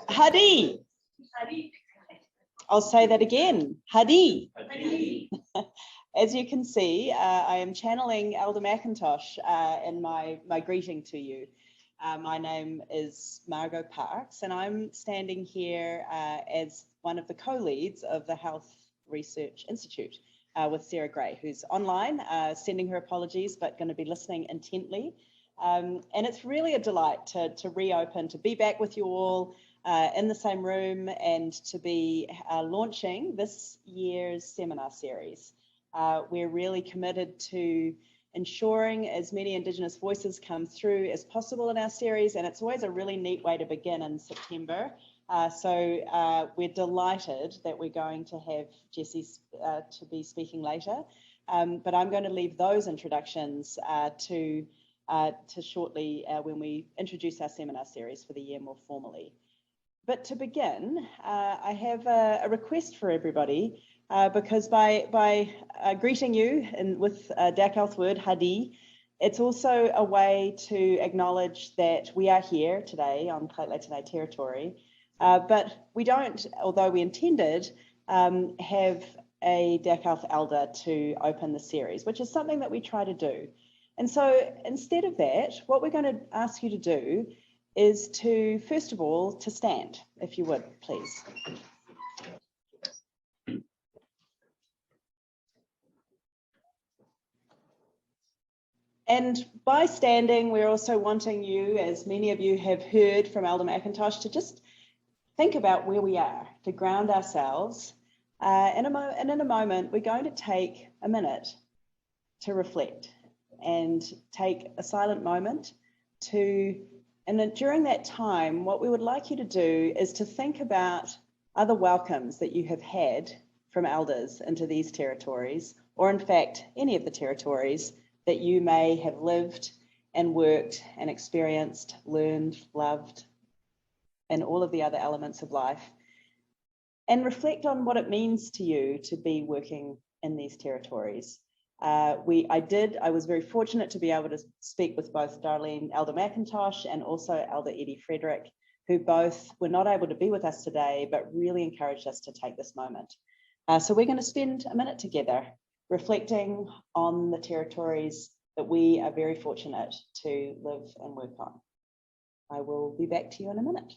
Hadi. I'll say that again. Hadi. As you can see, I am channeling Elder McIntosh in my greeting to you. My name is Margot Parks, and I'm standing here as one of the co-leads of the Health Research Institute with Sarah Gray, who's online, sending her apologies, but going to be listening intently. And it's really a delight to reopen, to be back with you all in the same room, and to be launching this year's seminar series. We're really committed to ensuring as many Indigenous voices come through as possible in our series, and it's always a really neat way to begin in September. So we're delighted that we're going to have Jessie to be speaking later, but I'm going to leave those introductions to shortly when we introduce our seminar series for the year more formally. But to begin, I have a request for everybody, because by greeting you with Dakelth word, Hadi, it's also a way to acknowledge that we are here today on Kaitlaitane territory, but we don't, although we intended, have a Dakelth elder to open the series, which is something that we try to do. And so instead of that, what we're going to ask you to do is to, first of all, to stand, if you would, please. And by standing, we're also wanting you, as many of you have heard from Elder McIntosh, to just think about where we are, to ground ourselves. And in a moment, we're going to take a minute to reflect and take a silent moment and then during that time, what we would like you to do is to think about other welcomes that you have had from elders into these territories, or in fact, any of the territories that you may have lived and worked and experienced, learned, loved, and all of the other elements of life. And reflect on what it means to you to be working in these territories. I was very fortunate to be able to speak with both Darlene Elder McIntosh and also Elder Eddie Frederick, who both were not able to be with us today, but really encouraged us to take this moment. So we're going to spend a minute together reflecting on the territories that we are very fortunate to live and work on. I will be back to you in a minute.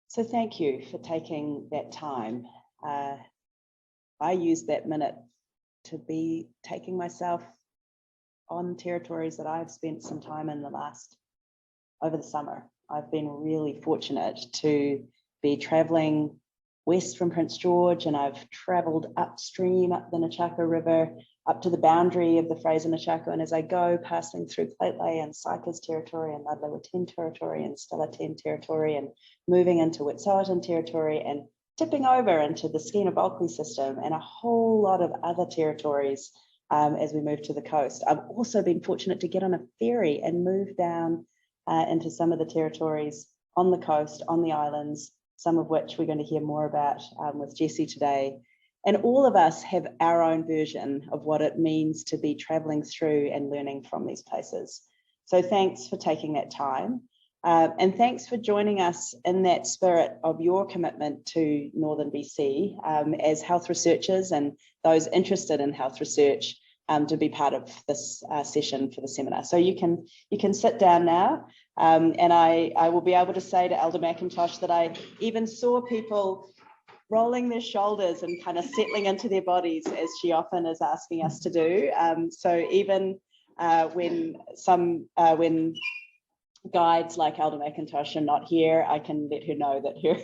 So thank you for taking that time. I used that minute to be taking myself on territories that I've spent some time in over the summer. I've been really fortunate to be traveling west from Prince George, and I've traveled upstream up the Nechako River, up to the boundary of the Fraser-Nechako, and as I go, passing through Leyte and Syca's territory and Ludlow-Witten territory and Stellarton territory, and moving into Wet'suwet'en territory and tipping over into the Skeena-Bulkley system and a whole lot of other territories as we move to the coast. I've also been fortunate to get on a ferry and move down into some of the territories on the coast, on the islands, some of which we're going to hear more about with Jessie today. And all of us have our own version of what it means to be traveling through and learning from these places. So thanks for taking that time. And thanks for joining us in that spirit of your commitment to Northern BC as health researchers and those interested in health research. to be part of this session for the seminar. So you can sit down now, and I will be able to say to Elder McIntosh that I even saw people rolling their shoulders and kind of settling into their bodies, as she often is asking us to do. So even when guides like Elder McIntosh are not here, I can let her know that her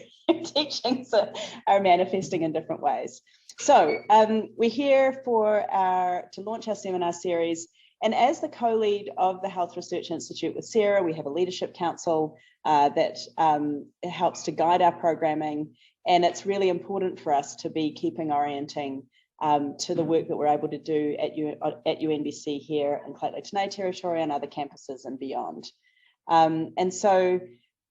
teachings are manifesting in different ways. So we're here to launch our seminar series. And as the co-lead of the Health Research Institute with Sarah, we have a leadership council that helps to guide our programming. And it's really important for us to be keeping orienting to the work that we're able to do at UNBC here in Lake Tenay Territory and other campuses and beyond. And so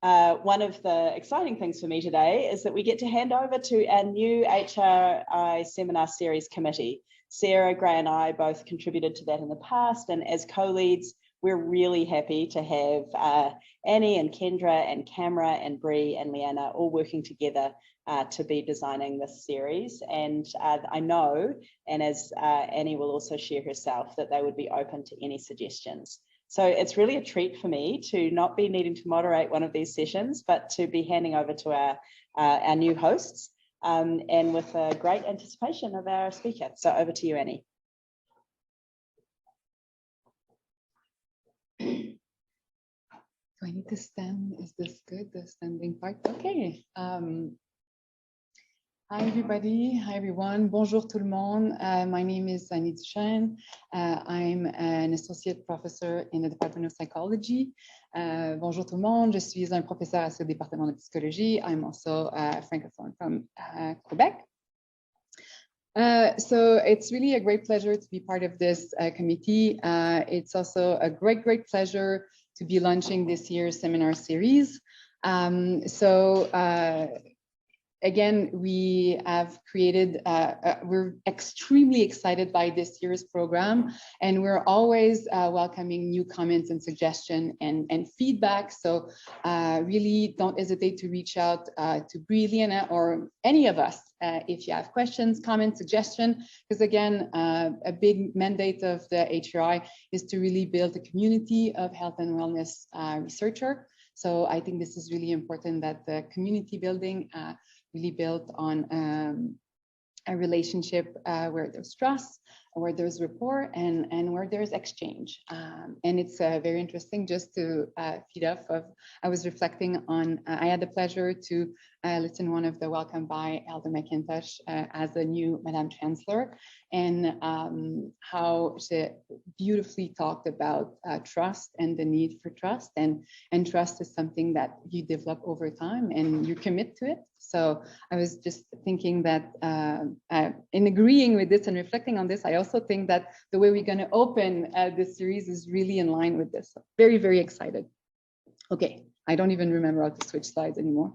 one of the exciting things for me today is that we get to hand over to our new HRI seminar series committee. Sarah, Gray and I both contributed to that in the past, and as co-leads, we're really happy to have Annie and Kendra and Camera and Bree and Leanna all working together to be designing this series. And I know, and as Annie will also share herself, that they would be open to any suggestions. So it's really a treat for me to not be needing to moderate one of these sessions, but to be handing over to our new hosts, and with a great anticipation of our speaker. So over to you, Annie. Do I need to stand? Is this good, the standing part? Okay. Hi, everybody. Hi, everyone. Bonjour tout le monde. My name is Annie Duchesne. I'm an associate professor in the Department of Psychology. Bonjour tout le monde. Je suis un professeur à ce département de psychologie. I'm also a francophone from Quebec. So it's really a great pleasure to be part of this committee. It's also a great pleasure to be launching this year's seminar series. Again, we have created, we're extremely excited by this year's program, and we're always welcoming new comments and suggestions and feedback. So really don't hesitate to reach out to Bree, Leanna, or any of us if you have questions, comments, suggestions, because again, a big mandate of the HRI is to really build a community of health and wellness researcher. So I think this is really important, that the community building really built on a relationship where there's trust, where there's rapport, and where there's exchange. And it's very interesting, just to feed off of, I was reflecting on, I had the pleasure to listen one of the welcome by Elder McIntosh as a new Madame Chancellor, and how she beautifully talked about trust and the need for trust, and trust is something that you develop over time and you commit to it. So I was just thinking that in agreeing with this and reflecting on this, I also think that the way we're going to open this series is really in line with this. So very excited. Okay, I don't even remember how to switch slides anymore.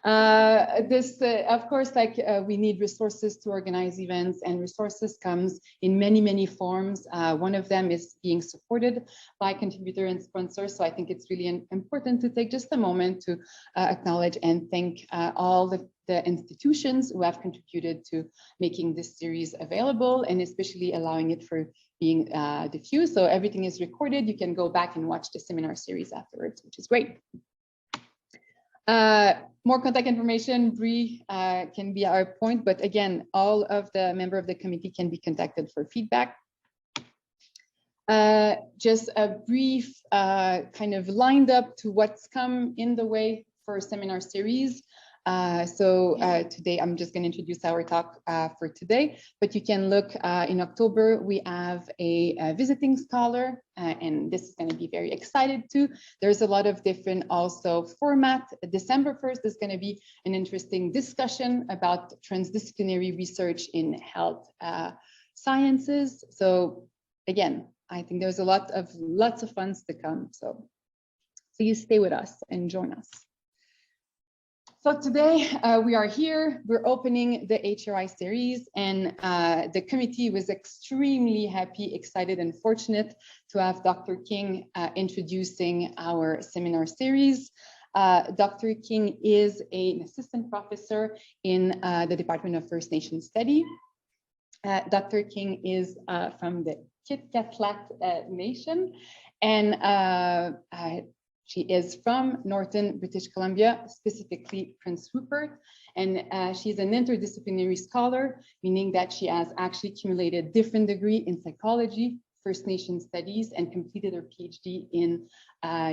Of course, like we need resources to organize events, and resources comes in many forms. One of them is being supported by contributor and sponsors. So I think it's really important to take just a moment to acknowledge and thank all the institutions who have contributed to making this series available, and especially allowing it for being diffused. So everything is recorded. You can go back and watch the seminar series afterwards, which is great. More contact information, Bree can be our point, but again, all of the members of the committee can be contacted for feedback. Just a brief kind of lined up to what's come in the way for seminar series. Today I'm just going to introduce our talk for today, but you can look in October. We have a visiting scholar, and this is going to be very excited too. There's a lot of different also format. December 1st is going to be an interesting discussion about transdisciplinary research in health sciences. So again, I think there's lots of fun to come. So please stay with us and join us. So today we are here, we're opening the HRI series, and the committee was extremely happy, excited, and fortunate to have Dr. King introducing our seminar series. Dr. King is an assistant professor in the Department of First Nations Study. Dr. King is from the Kitkatlat Nation, and she is from Northern British Columbia, specifically Prince Rupert, and she's an interdisciplinary scholar, meaning that she has actually accumulated different degree in psychology, First Nation studies, and completed her PhD in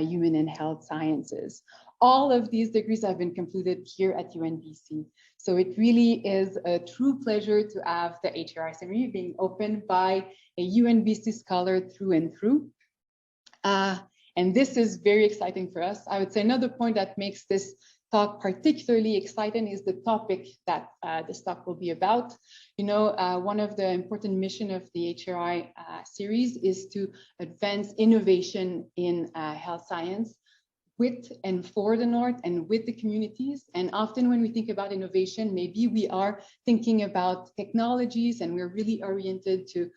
human and health sciences. All of these degrees have been completed here at UNBC. So it really is a true pleasure to have the HRI seminary being opened by a UNBC scholar through and through. And this is very exciting for us. I would say another point that makes this talk particularly exciting is the topic that this talk will be about. You know, one of the important mission of the HRI series is to advance innovation in health science with and for the North and with the communities. And often when we think about innovation, maybe we are thinking about technologies and we're really oriented to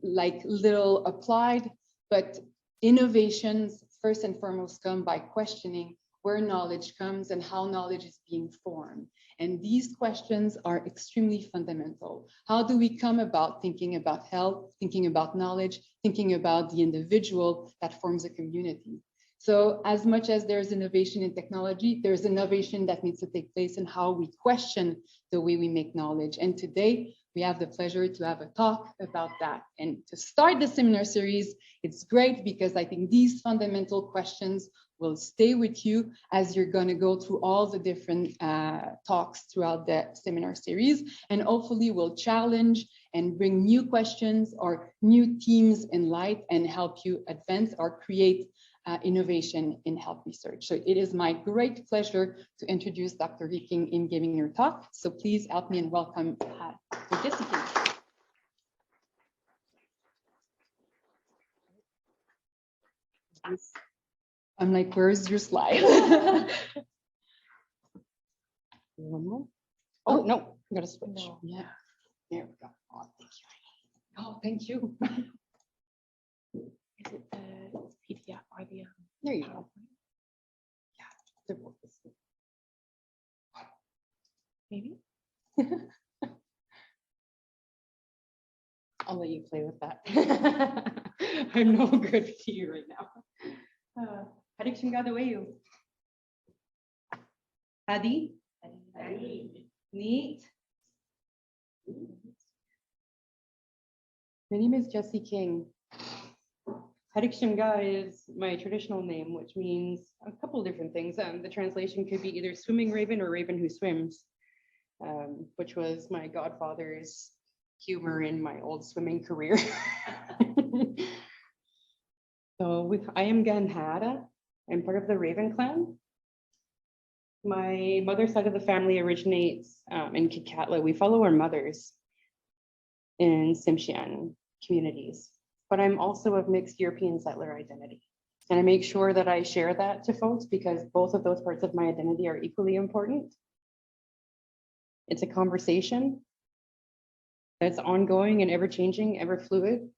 like little applied, but innovations first and foremost come by questioning where knowledge comes and how knowledge is being formed. And these questions are extremely fundamental. How do we come about thinking about health, thinking about knowledge, thinking about the individual that forms a community? So as much as there's innovation in technology, there's innovation that needs to take place in how we question the way we make knowledge. And today, we have the pleasure to have a talk about that. And to start the seminar series, it's great because I think these fundamental questions will stay with you as you're going to go through all the different talks throughout the seminar series, and hopefully will challenge and bring new questions or new themes in light and help you advance or create innovation in health research. So it is my great pleasure to introduce Dr. Viking in giving your talk. So please help me and welcome Dr. Jessie. I'm like, where's your slide? One more. Oh, no, I'm gonna switch. No. Yeah, there we go. Oh, thank you. Oh, thank you. Is it the PDF or the There you go. Yeah, they're both the same. maybe? I'll let you play with that. I'm no good to you right now. Hadik Shingadawayu. Hadi. Neat. My name is Jessie King. Hadik Shimga is my traditional name, which means a couple different things. The translation could be either swimming raven or raven who swims, which was my godfather's humor in my old swimming career. So I am Ganhada. I'm part of the Raven clan. My mother's side of the family originates in Kitkatla. We follow our mothers in Tsimshian communities, but I'm also of mixed European settler identity. And I make sure that I share that to folks because both of those parts of my identity are equally important. It's a conversation that's ongoing and ever changing, ever fluid.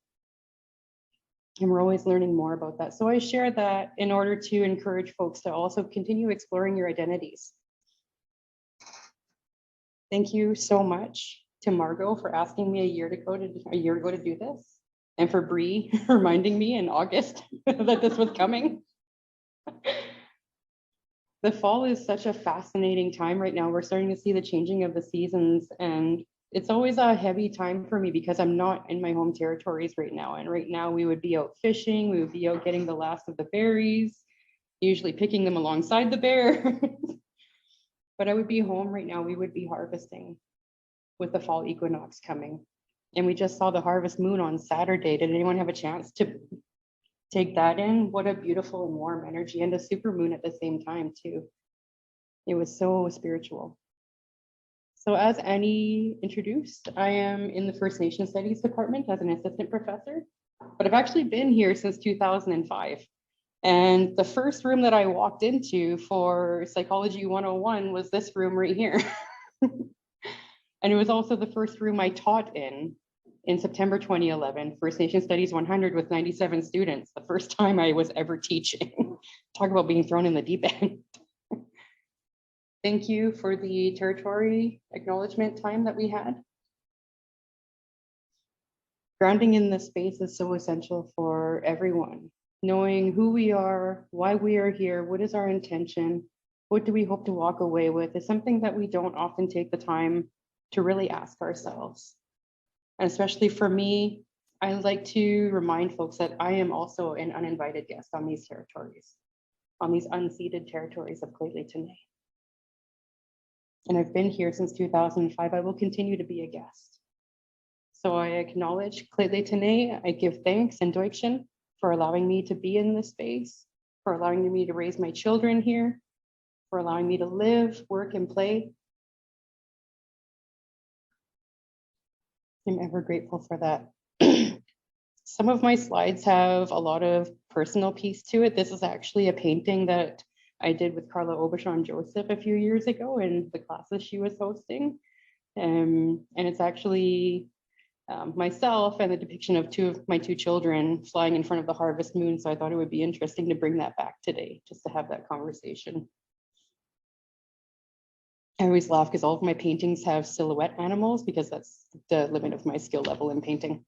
And we're always learning more about that. So I share that in order to encourage folks to also continue exploring your identities. Thank you so much to Margot for asking me a year ago to do this, and for Bree reminding me in August that this was coming. The fall is such a fascinating time right now. We're starting to see the changing of the seasons, and it's always a heavy time for me because I'm not in my home territories right now. And right now we would be out fishing, we would be out getting the last of the berries, usually picking them alongside the bear. But I would be home right now, we would be harvesting with the fall equinox coming. And we just saw the harvest moon on Saturday. Did anyone have a chance to take that in? What a beautiful and warm energy, and a super moon at the same time too. It was so spiritual. So as Annie introduced, I am in the First Nation Studies department as an assistant professor, but I've actually been here since 2005. And the first room that I walked into for Psychology 101 was this room right here. And it was also the first room I taught in September 2011, First Nation Studies 100 with 97 students, the first time I was ever teaching. Talk about being thrown in the deep end. Thank you for the territory acknowledgement time that we had. Grounding in this space is so essential for everyone. Knowing who we are, why we are here, what is our intention, what do we hope to walk away with is something that we don't often take the time to really ask ourselves. And especially for me, I like to remind folks that I am also an uninvited guest on these territories, on these unceded territories of Lheidli-T'enneh. And I've been here since 2005. I will continue to be a guest. So I acknowledge Lheidli-T'enneh. I give thanks and Deutschen for allowing me to be in this space, for allowing me to raise my children here, for allowing me to live, work, and play. I'm ever grateful for that. Some of my slides have a lot of personal piece to it. This is actually a painting that I did with Carla Aubuchon Joseph a few years ago in the classes she was hosting. And it's actually myself and the depiction of my two children flying in front of the harvest moon. So I thought it would be interesting to bring that back today, just to have that conversation. I always laugh because all of my paintings have silhouette animals because that's the limit of my skill level in painting.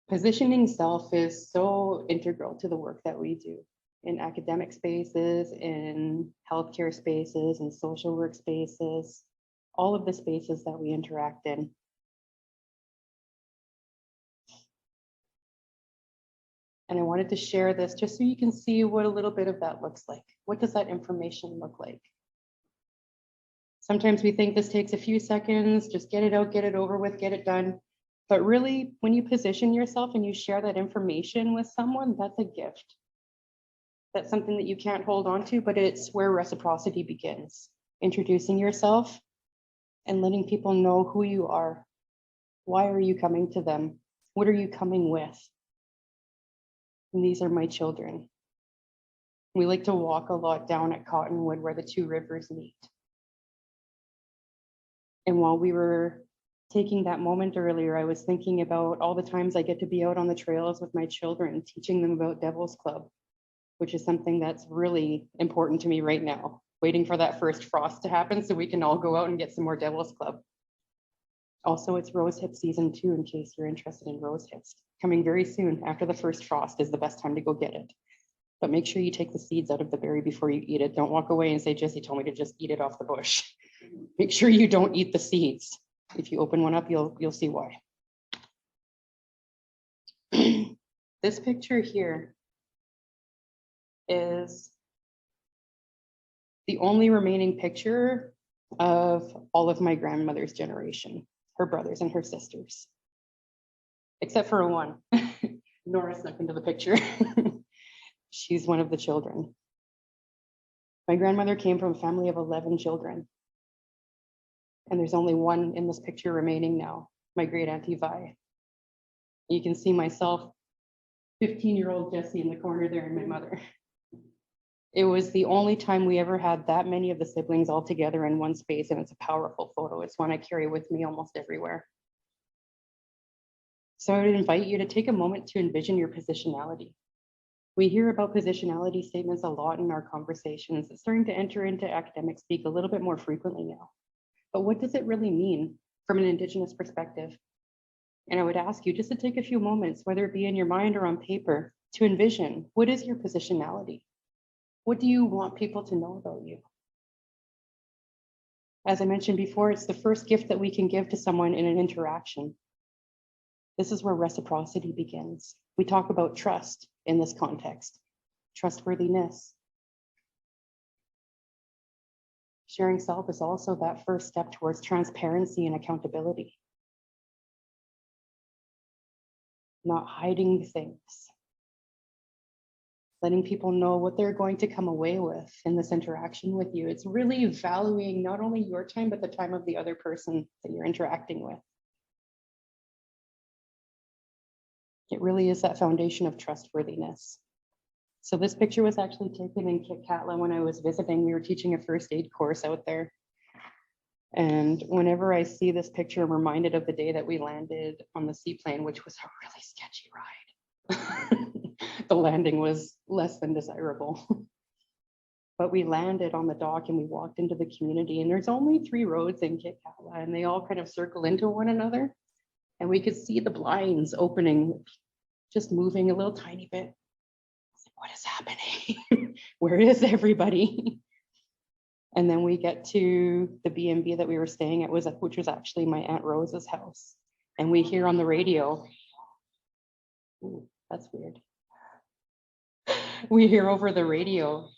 Positioning self is so integral to the work that we do in academic spaces, in healthcare spaces, in social work spaces, all of the spaces that we interact in. And I wanted to share this just so you can see what a little bit of that looks like. What does that information look like? Sometimes we think this takes a few seconds, just get it out, get it over with, get it done. But really, when you position yourself and you share that information with someone, that's a gift. That's something that you can't hold on to, but it's where reciprocity begins. Introducing yourself and letting people know who you are. Why are you coming to them? What are you coming with? And these are my children. We like to walk a lot down at Cottonwood where the two rivers meet. And while we were taking that moment earlier, I was thinking about all the times I get to be out on the trails with my children, teaching them about Devil's Club, which is something that's really important to me right now, waiting for that first frost to happen so we can all go out and get some more Devil's Club. Also, it's rosehip season too, in case you're interested in rosehips. Coming very soon after the first frost is the best time to go get it. But make sure you take the seeds out of the berry before you eat it. Don't walk away and say, Jessie told me to just eat it off the bush. Make sure you don't eat the seeds. If you open one up, you'll see why. This picture here is the only remaining picture of all of my grandmother's generation, her brothers and her sisters, except for one. Nora snuck into the picture. She's one of the children. My grandmother came from a family of 11 children. And there's only one in this picture remaining now, my great auntie Vi. You can see myself, 15-year-old Jessie in the corner there, and my mother. It was the only time we ever had that many of the siblings all together in one space, and it's a powerful photo. It's one I carry with me almost everywhere. So I would invite you to take a moment to envision your positionality. We hear about positionality statements a lot in our conversations. It's starting to enter into academic speak a little bit more frequently now. But what does it really mean from an Indigenous perspective? And I would ask you just to take a few moments, whether it be in your mind or on paper, to envision, what is your positionality? What do you want people to know about you? As I mentioned before, it's the first gift that we can give to someone in an interaction. This is where reciprocity begins. We talk about trust in this context, trustworthiness. Sharing self is also that first step towards transparency and accountability. Not hiding things. Letting people know what they're going to come away with in this interaction with you. It's really valuing not only your time, but the time of the other person that you're interacting with. It really is that foundation of trustworthiness. So this picture was actually taken in Kitkatla when I was visiting. We were teaching a first aid course out there. And whenever I see this picture, I'm reminded of the day that we landed on the seaplane, which was a really sketchy ride. The landing was less than desirable. But we landed on the dock and we walked into the community, and there's only 3 roads in Kitkatla, and they all kind of circle into one another. And we could see the blinds opening, just moving a little tiny bit. I was like, what is happening? Where is everybody? And then we get to the B&B that we were staying at, which was actually my Aunt Rose's house. And we hear on the radio, ooh, that's weird. We hear over the radio.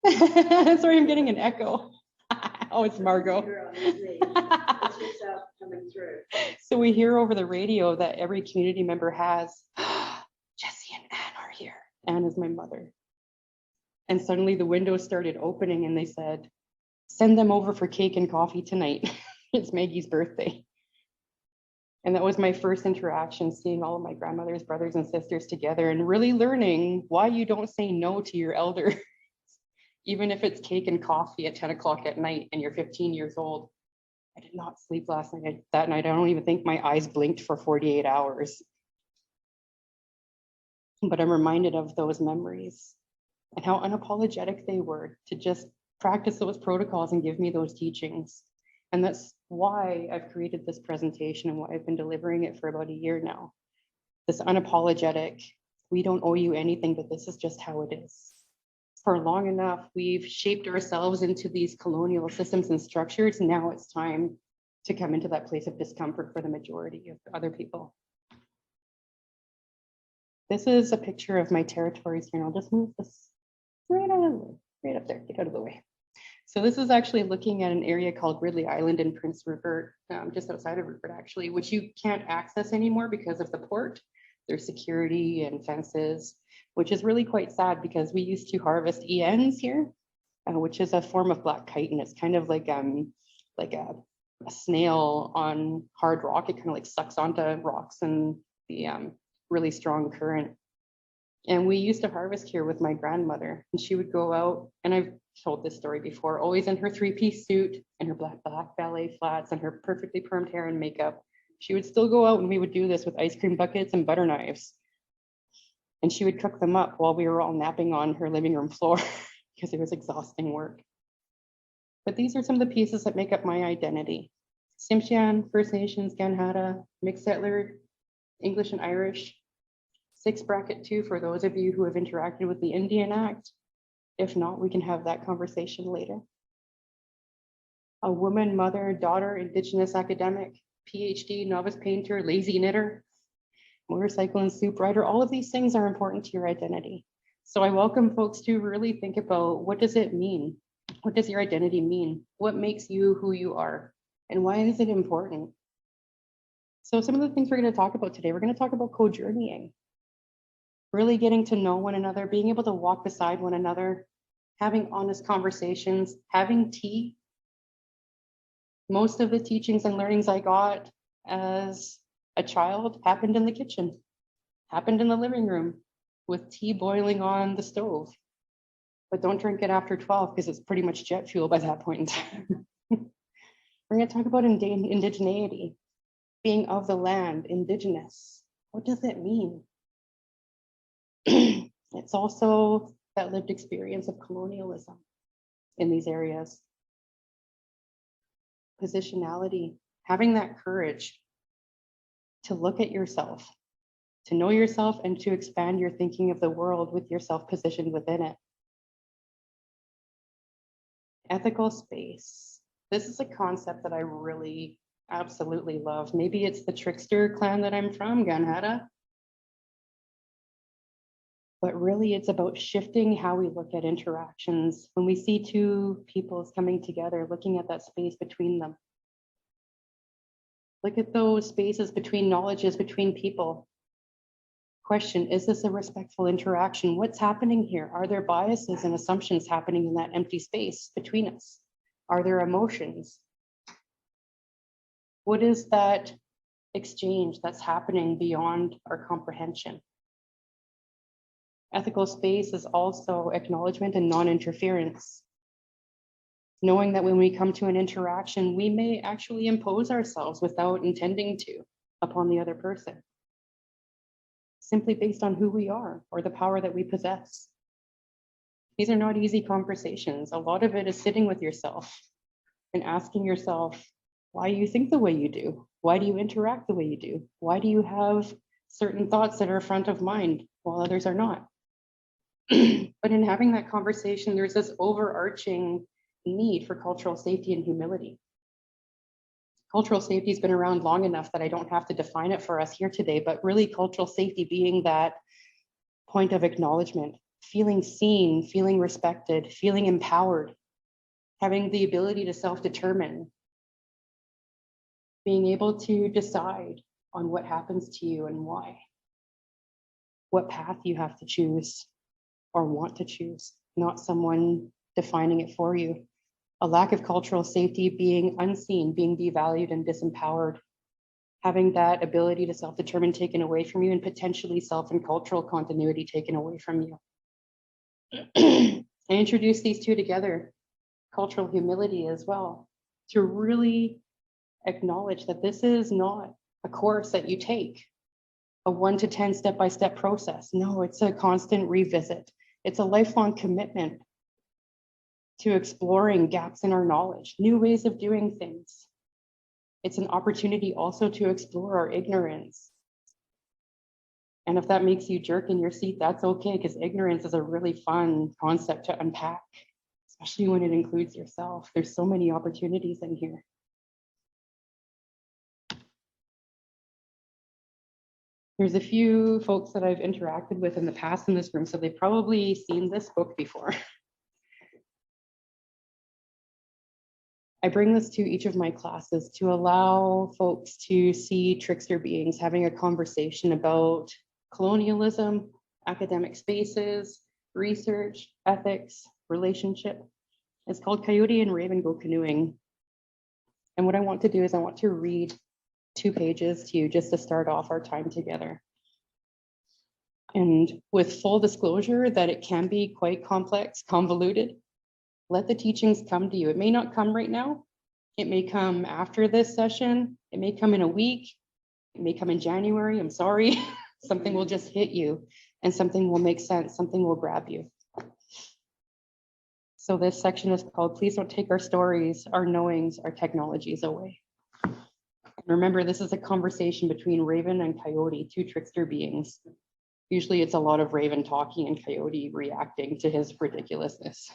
Sorry, I'm getting an echo. Oh, it's Margot. So we hear over the radio that every community member has, Jessie and Anne are here. Anne is my mother. And suddenly the windows started opening and they said, send them over for cake and coffee tonight. It's Maggie's birthday. And that was my first interaction, seeing all of my grandmother's brothers and sisters together and really learning why you don't say no to your elders, even if it's cake and coffee at 10 o'clock at night and you're 15 years old. I did not sleep last night. That night, I don't even think my eyes blinked for 48 hours. But I'm reminded of those memories and how unapologetic they were to just practice those protocols and give me those teachings. And that's why I've created this presentation and why I've been delivering it for about a year now. This unapologetic, we don't owe you anything, but this is just how it is. For long enough, we've shaped ourselves into these colonial systems and structures. Now it's time to come into that place of discomfort for the majority of other people. This is a picture of my territories here, and I'll just move this right up there, get out of the way. So this is actually looking at an area called Ridley Island in Prince Rupert, just outside of Rupert actually, which you can't access anymore because of the port. There's security and fences, which is really quite sad because we used to harvest ENs here, which is a form of black kite, and it's kind of like a snail on hard rock. It kind of like sucks onto rocks and the really strong current. And we used to harvest here with my grandmother, and she would go out, and I've told this story before, always in her 3-piece suit and her black ballet flats and her perfectly permed hair and makeup. She would still go out and we would do this with ice cream buckets and butter knives. And she would cook them up while we were all napping on her living room floor because it was exhausting work. But these are some of the pieces that make up my identity. Tsimshian, First Nations, Ganhada, mixed settler, English and Irish. 6 bracket 2 for those of you who have interacted with the Indian Act. If not, we can have that conversation later. A woman, mother, daughter, Indigenous academic, PhD, novice painter, lazy knitter, motorcycle and soup rider. All of these things are important to your identity. So I welcome folks to really think about, what does it mean? What does your identity mean? What makes you who you are? And why is it important? So some of the things we're going to talk about today, we're going to talk about co-journeying. Really getting to know one another, being able to walk beside one another, having honest conversations, having tea. Most of the teachings and learnings I got as a child happened in the kitchen, happened in the living room with tea boiling on the stove. But don't drink it after 12 because it's pretty much jet fuel by that point in time. We're going to talk about indigeneity, being of the land, indigenous. What does it mean? It's also that lived experience of colonialism in these areas. Positionality, having that courage to look at yourself, to know yourself, and to expand your thinking of the world with yourself positioned within it. Ethical space. This is a concept that I really absolutely love. Maybe it's the trickster clan that I'm from, Ganhada. But really it's about shifting how we look at interactions. When we see 2 peoples coming together, looking at that space between them. Look at those spaces between knowledges, between people. Question, is this a respectful interaction? What's happening here? Are there biases and assumptions happening in that empty space between us? Are there emotions? What is that exchange that's happening beyond our comprehension? Ethical space is also acknowledgement and non-interference. Knowing that when we come to an interaction, we may actually impose ourselves without intending to upon the other person, simply based on who we are or the power that we possess. These are not easy conversations. A lot of it is sitting with yourself and asking yourself why you think the way you do. Why do you interact the way you do? Why do you have certain thoughts that are front of mind while others are not? But in having that conversation, there's this overarching need for cultural safety and humility. Cultural safety has been around long enough that I don't have to define it for us here today, but really cultural safety being that point of acknowledgement, feeling seen, feeling respected, feeling empowered, having the ability to self-determine, being able to decide on what happens to you and why, what path you have to choose or want to choose, not someone defining it for you. A lack of cultural safety, being unseen, being devalued and disempowered, having that ability to self-determine taken away from you, and potentially self and cultural continuity taken away from you. I introduced these two together, cultural humility as well, to really acknowledge that this is not a course that you take, a 1 to 10 step-by-step process. No, it's a constant revisit. It's a lifelong commitment to exploring gaps in our knowledge, new ways of doing things. It's an opportunity also to explore our ignorance. And if that makes you jerk in your seat, that's okay, because ignorance is a really fun concept to unpack, especially when it includes yourself. There's so many opportunities in here. There's a few folks that I've interacted with in the past in this room, so they've probably seen this book before. I bring this to each of my classes to allow folks to see trickster beings having a conversation about colonialism, academic spaces, research, ethics, relationship. It's called Coyote and Raven Go Canoeing. And what I want to do is I want to read 2 pages to you just to start off our time together. And with full disclosure that it can be quite complex, convoluted, let the teachings come to you. It may not come right now. It may come after this session. It may come in a week. It may come in January. I'm sorry. Something will just hit you and something will make sense. Something will grab you. So this section is called, Please Don't Take Our Stories, Our Knowings, Our Technologies Away. Remember, this is a conversation between Raven and Coyote, 2 trickster beings. Usually it's a lot of Raven talking and Coyote reacting to his ridiculousness.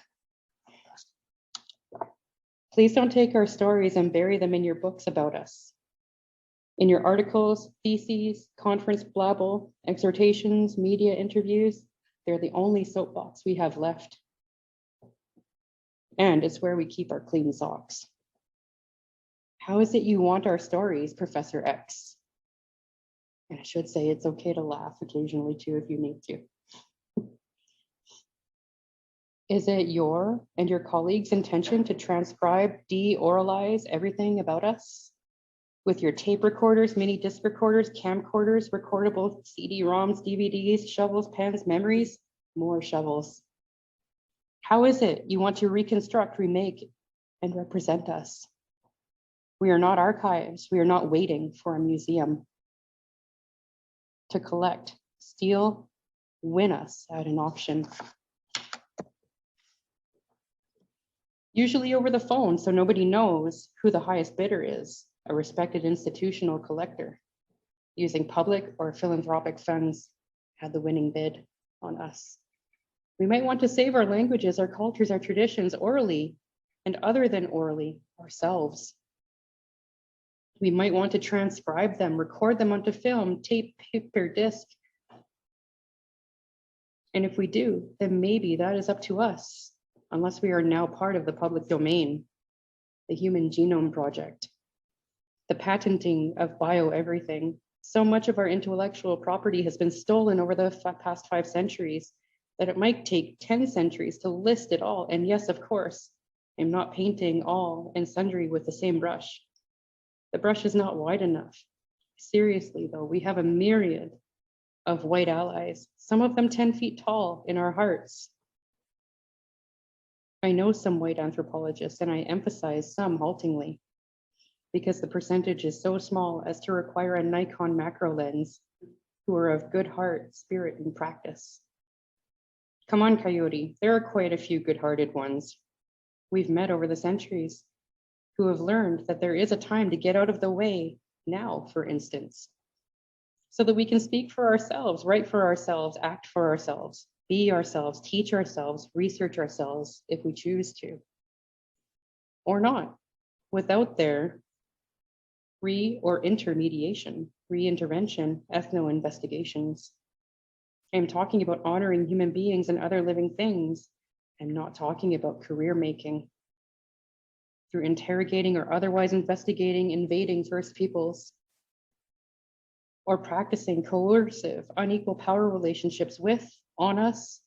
Please don't take our stories and bury them in your books about us. In your articles, theses, conference blabble, exhortations, media interviews, they're the only soapbox we have left. And it's where we keep our clean socks. How is it you want our stories, Professor X? And I should say it's okay to laugh occasionally too if you need to. Is it your and your colleagues' intention to transcribe, de-oralize everything about us? With your tape recorders, mini disc recorders, camcorders, recordable CD-ROMs, DVDs, shovels, pens, memories, more shovels. How is it you want to reconstruct, remake, and represent us? We are not archives. We are not waiting for a museum to collect, steal, win us at an auction. Usually over the phone, so nobody knows who the highest bidder is, a respected institutional collector, using public or philanthropic funds had the winning bid on us. We might want to save our languages, our cultures, our traditions orally and other than orally ourselves. We might want to transcribe them, record them onto film, tape, paper, disc. And if we do, then maybe that is up to us, unless we are now part of the public domain, the Human Genome Project, the patenting of bio-everything. So much of our intellectual property has been stolen over the past 5 centuries that it might take 10 centuries to list it all. And yes, of course, I'm not painting all and sundry with the same brush. The brush is not wide enough. Seriously though, we have a myriad of white allies, some of them 10 feet tall in our hearts. I know some white anthropologists, and I emphasize some haltingly, because the percentage is so small as to require a Nikon macro lens, who are of good heart, spirit, and practice. Come on, Coyote, there are quite a few good-hearted ones we've met over the centuries who have learned that there is a time to get out of the way now, for instance, so that we can speak for ourselves, write for ourselves, act for ourselves, be ourselves, teach ourselves, research ourselves if we choose to, or not, without their or intermediation, re-intervention, ethno-investigations. I'm talking about honoring human beings and other living things. I'm not talking about career making through interrogating or otherwise investigating, invading First Peoples, or practicing coercive, unequal power relationships with, on us,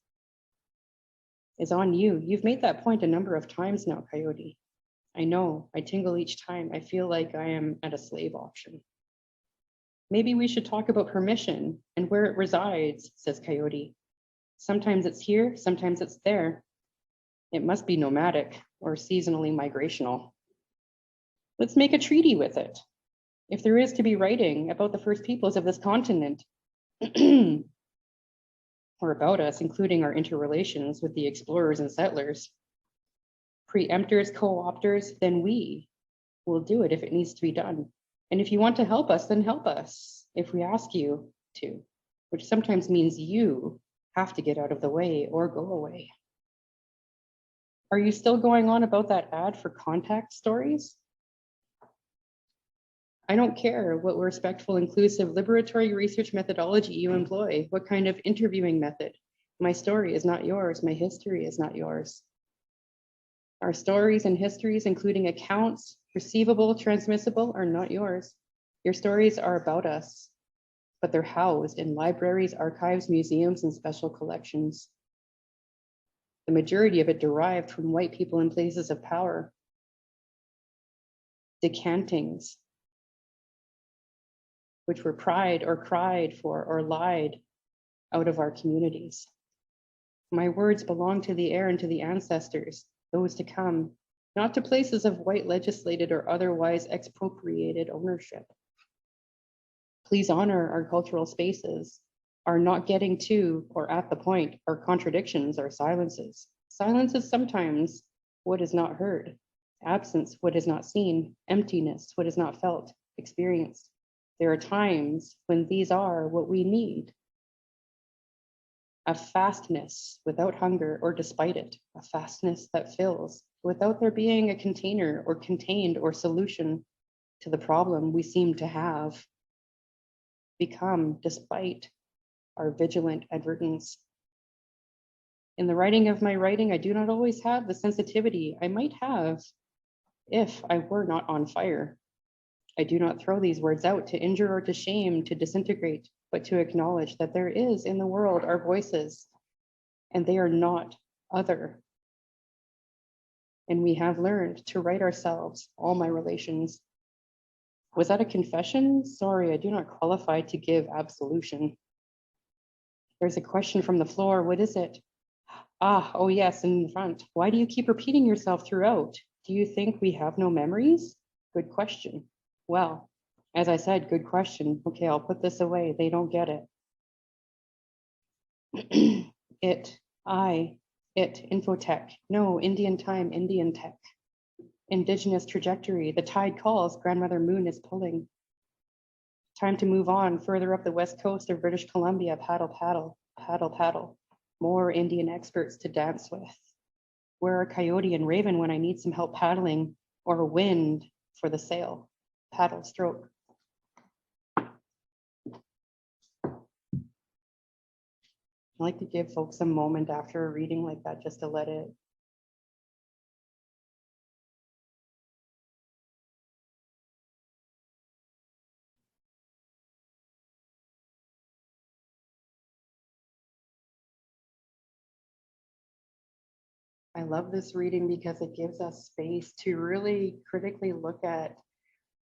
is on you. You've made that point a number of times now, Coyote. I know, I tingle each time. I feel like I am at a slave auction. Maybe we should talk about permission and where it resides, says Coyote. Sometimes it's here, sometimes it's there. It must be nomadic or seasonally migrational. Let's make a treaty with it. If there is to be writing about the First Peoples of this continent, or about us, including our interrelations with the explorers and settlers, preemptors, co-opters, then we will do it if it needs to be done. And if you want to help us, then help us if we ask you to, which sometimes means you have to get out of the way or go away. Are you still going on about that ad for contact stories? I don't care what respectful, inclusive, liberatory research methodology you employ, what kind of interviewing method. My story is not yours. My history is not yours. Our stories and histories, including accounts, receivable, transmissible, are not yours. Your stories are about us, but they're housed in libraries, archives, museums, and special collections. The majority of it derived from white people in places of power. Decantings, which were pried or cried for or lied out of our communities. My words belong to the air and to the ancestors, those to come, not to places of white legislated or otherwise expropriated ownership. Please honor our cultural spaces, our not getting to or at the point, our contradictions, our silences. Silence is sometimes what is not heard, absence, what is not seen, emptiness, what is not felt, experienced. There are times when these are what we need. A fastness without hunger or despite it, a fastness that fills without there being a container or contained or solution to the problem we seem to have become despite our vigilant advertence. In the writing of my writing, I do not always have the sensitivity I might have if I were not on fire. I do not throw these words out to injure or to shame, to disintegrate, but to acknowledge that there is in the world our voices, and they are not other. And we have learned to write ourselves, all my relations. Was that a confession? Sorry, I do not qualify to give absolution. There's a question from the floor. What is it? Oh yes, in front. Why do you keep repeating yourself throughout? Do you think we have no memories? Good question. Well, as I said, good question. Okay, I'll put this away. They don't get it. It, infotech. No, Indian time, Indian tech. Indigenous trajectory. The tide calls. Grandmother Moon is pulling. Time to move on further up the west coast of British Columbia. Paddle, paddle, paddle, paddle. More Indian experts to dance with. Where are Coyote and Raven when I need some help paddling or wind for the sail? Paddle stroke. I like to give folks a moment after a reading like that just to let it. I love this reading because it gives us space to really critically look at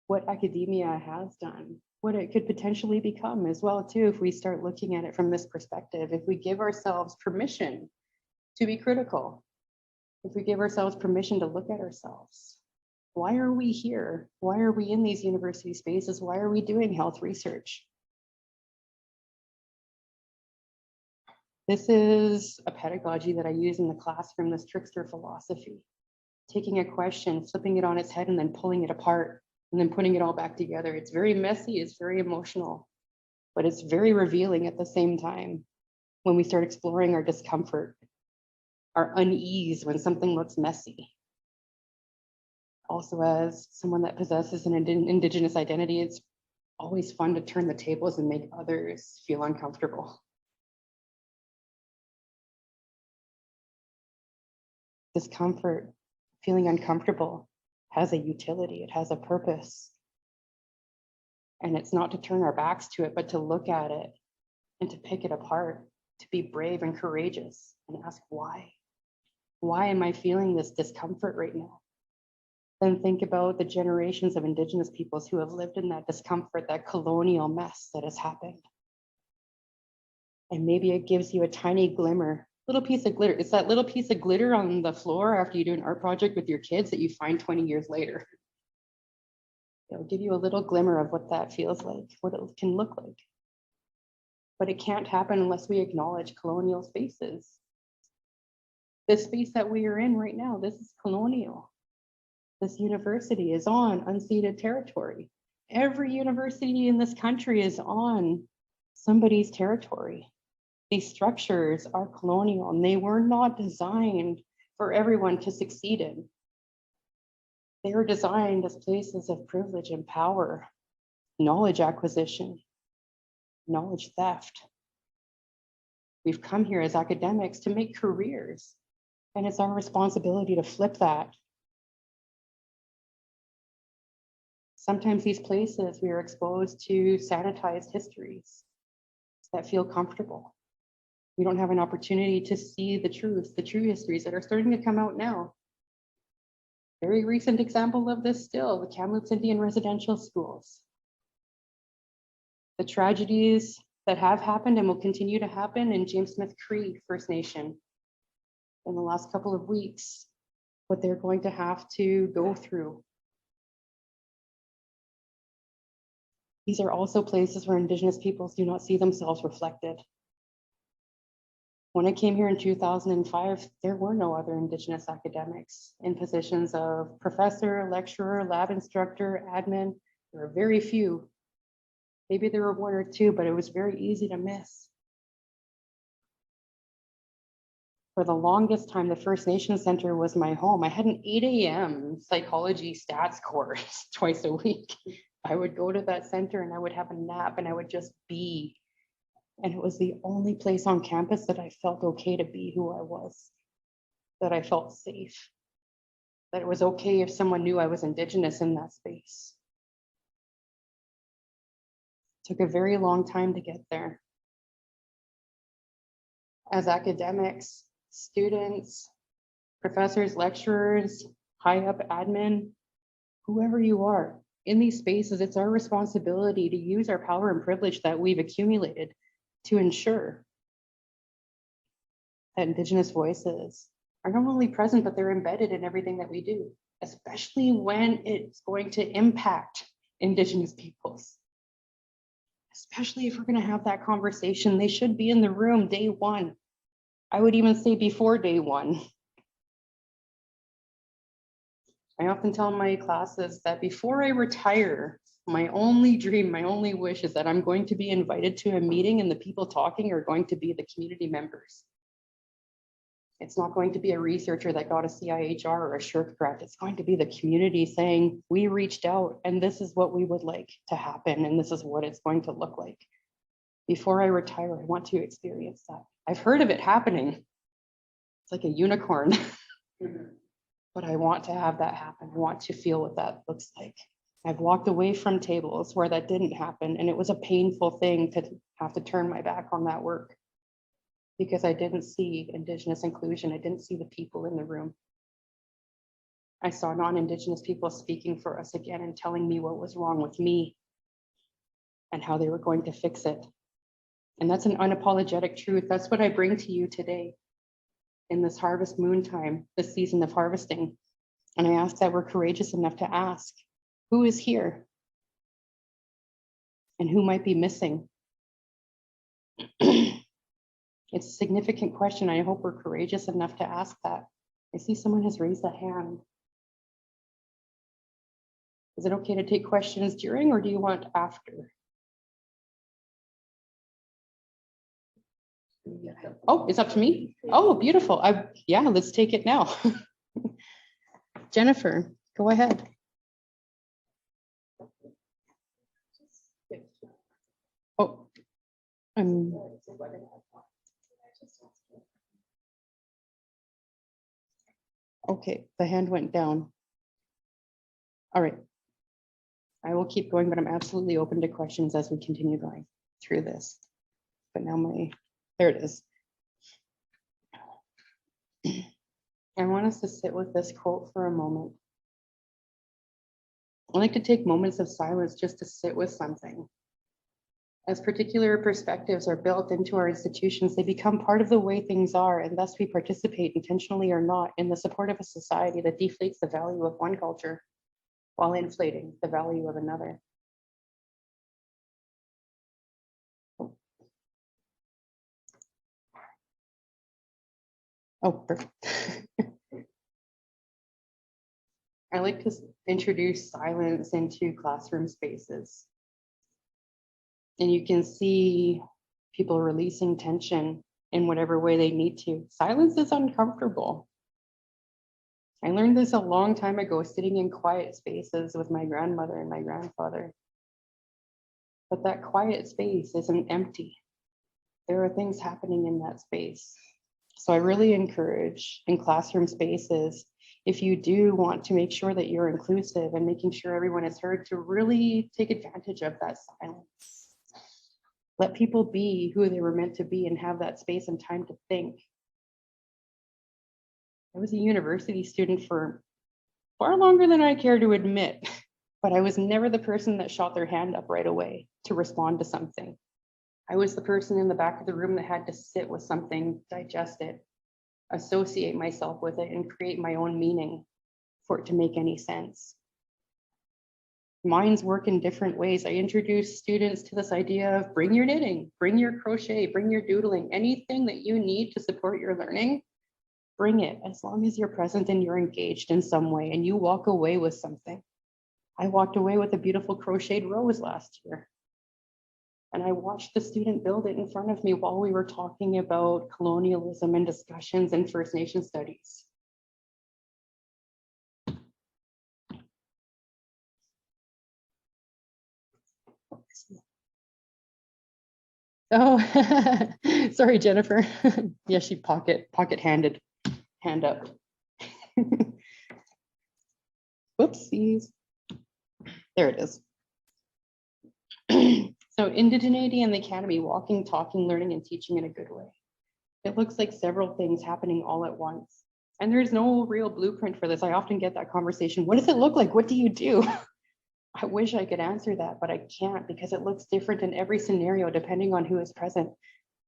what academia has done, what it could potentially become as well too, if we start looking at it from this perspective, if we give ourselves permission to be critical, if we give ourselves permission to look at ourselves. Why are we here? Why are we in these university spaces? Why are we doing health research? This is a pedagogy that I use in the classroom, this trickster philosophy. Taking a question, flipping it on its head, and then pulling it apart, and then putting it all back together. It's very messy, it's very emotional, but it's very revealing at the same time when we start exploring our discomfort, our unease when something looks messy. Also, as someone that possesses an Indigenous identity, it's always fun to turn the tables and make others feel uncomfortable. Discomfort, feeling uncomfortable, has a utility, it has a purpose. And it's not to turn our backs to it, but to look at it and to pick it apart, to be brave and courageous and ask why. Why am I feeling this discomfort right now? Then think about the generations of Indigenous peoples who have lived in that discomfort, that colonial mess that has happened. And maybe it gives you a tiny glimmer, little piece of glitter. It's that little piece of glitter on the floor after you do an art project with your kids that you find 20 years later. It'll give you a little glimmer of what that feels like, what it can look like. But it can't happen unless we acknowledge colonial spaces. This space that we are in right now, this is colonial. This university is on unceded territory. Every university in this country is on somebody's territory. These structures are colonial and they were not designed for everyone to succeed in. They were designed as places of privilege and power, knowledge acquisition, knowledge theft. We've come here as academics to make careers, and it's our responsibility to flip that. Sometimes these places we are exposed to sanitized histories that feel comfortable. We don't have an opportunity to see the truth, the true histories that are starting to come out now. Very recent example of this still, the Kamloops Indian residential schools. The tragedies that have happened and will continue to happen in James Smith Cree First Nation in the last couple of weeks, what they're going to have to go through. These are also places where Indigenous peoples do not see themselves reflected. When I came here in 2005, there were no other Indigenous academics in positions of professor, lecturer, lab instructor, admin. There were very few. Maybe there were one or two, but it was very easy to miss. For the longest time, the First Nation Center was my home. I had an 8 a.m. psychology stats course twice a week. I would go to that center and I would have a nap and I would just be. And it was the only place on campus that I felt okay to be who I was, that I felt safe, that it was okay if someone knew I was Indigenous in that space. It took a very long time to get there. As academics, students, professors, lecturers, high up admin, whoever you are, in these spaces, it's our responsibility to use our power and privilege that we've accumulated to ensure that Indigenous voices are not only present, but they're embedded in everything that we do, especially when it's going to impact Indigenous peoples. Especially if we're going to have that conversation, they should be in the room day one. I would even say before day one. I often tell my classes that before I retire, my only dream, my only wish is that I'm going to be invited to a meeting and the people talking are going to be the community members. It's not going to be a researcher that got a CIHR or a SHRC grant. It's going to be the community saying, we reached out and this is what we would like to happen and this is what it's going to look like. Before I retire, I want to experience that. I've heard of it happening. It's like a unicorn. But I want to have that happen. I want to feel what that looks like. I've walked away from tables where that didn't happen, and it was a painful thing to have to turn my back on that work because I didn't see Indigenous inclusion. I didn't see the people in the room. I saw non-Indigenous people speaking for us again and telling me what was wrong with me and how they were going to fix it. And that's an unapologetic truth. That's what I bring to you today in this harvest moon time, this season of harvesting. And I ask that we're courageous enough to ask, who is here? And who might be missing? It's a significant question. I hope we're courageous enough to ask that. I see someone has raised a hand. Is it okay to take questions during, or do you want after? Oh, it's up to me. Oh, beautiful. Yeah, let's take it now. Jennifer, go ahead. Oh, okay, the hand went down. All right. I will keep going, but I'm absolutely open to questions as we continue going through this. But now there it is. I want us to sit with this quote for a moment. I like to take moments of silence just to sit with something. As particular perspectives are built into our institutions, they become part of the way things are, and thus we participate intentionally or not in the support of a society that deflates the value of one culture while inflating the value of another. Oh, perfect. I like to introduce silence into classroom spaces. And you can see people releasing tension in whatever way they need to. Silence is uncomfortable. I learned this a long time ago, sitting in quiet spaces with my grandmother and my grandfather. But that quiet space isn't empty. There are things happening in that space. So I really encourage in classroom spaces, if you do want to make sure that you're inclusive and making sure everyone is heard, to really take advantage of that silence. Let people be who they were meant to be and have that space and time to think. I was a university student for far longer than I care to admit, but I was never the person that shot their hand up right away to respond to something. I was the person in the back of the room that had to sit with something, digest it, associate myself with it, and create my own meaning for it to make any sense. Minds work in different ways. I introduce students to this idea of bring your knitting, bring your crochet, bring your doodling, anything that you need to support your learning, bring it, as long as you're present and you're engaged in some way and you walk away with something. I walked away with a beautiful crocheted rose last year. And I watched the student build it in front of me while we were talking about colonialism and discussions and First Nation studies. Oh, sorry, Jennifer. Yeah, she pocket-handed, hand up. Whoopsies. There it is. So indigeneity in the academy, walking, talking, learning, and teaching in a good way. It looks like several things happening all at once. And there's no real blueprint for this. I often get that conversation. What does it look like? What do you do? I wish I could answer that, but I can't, because it looks different in every scenario depending on who is present.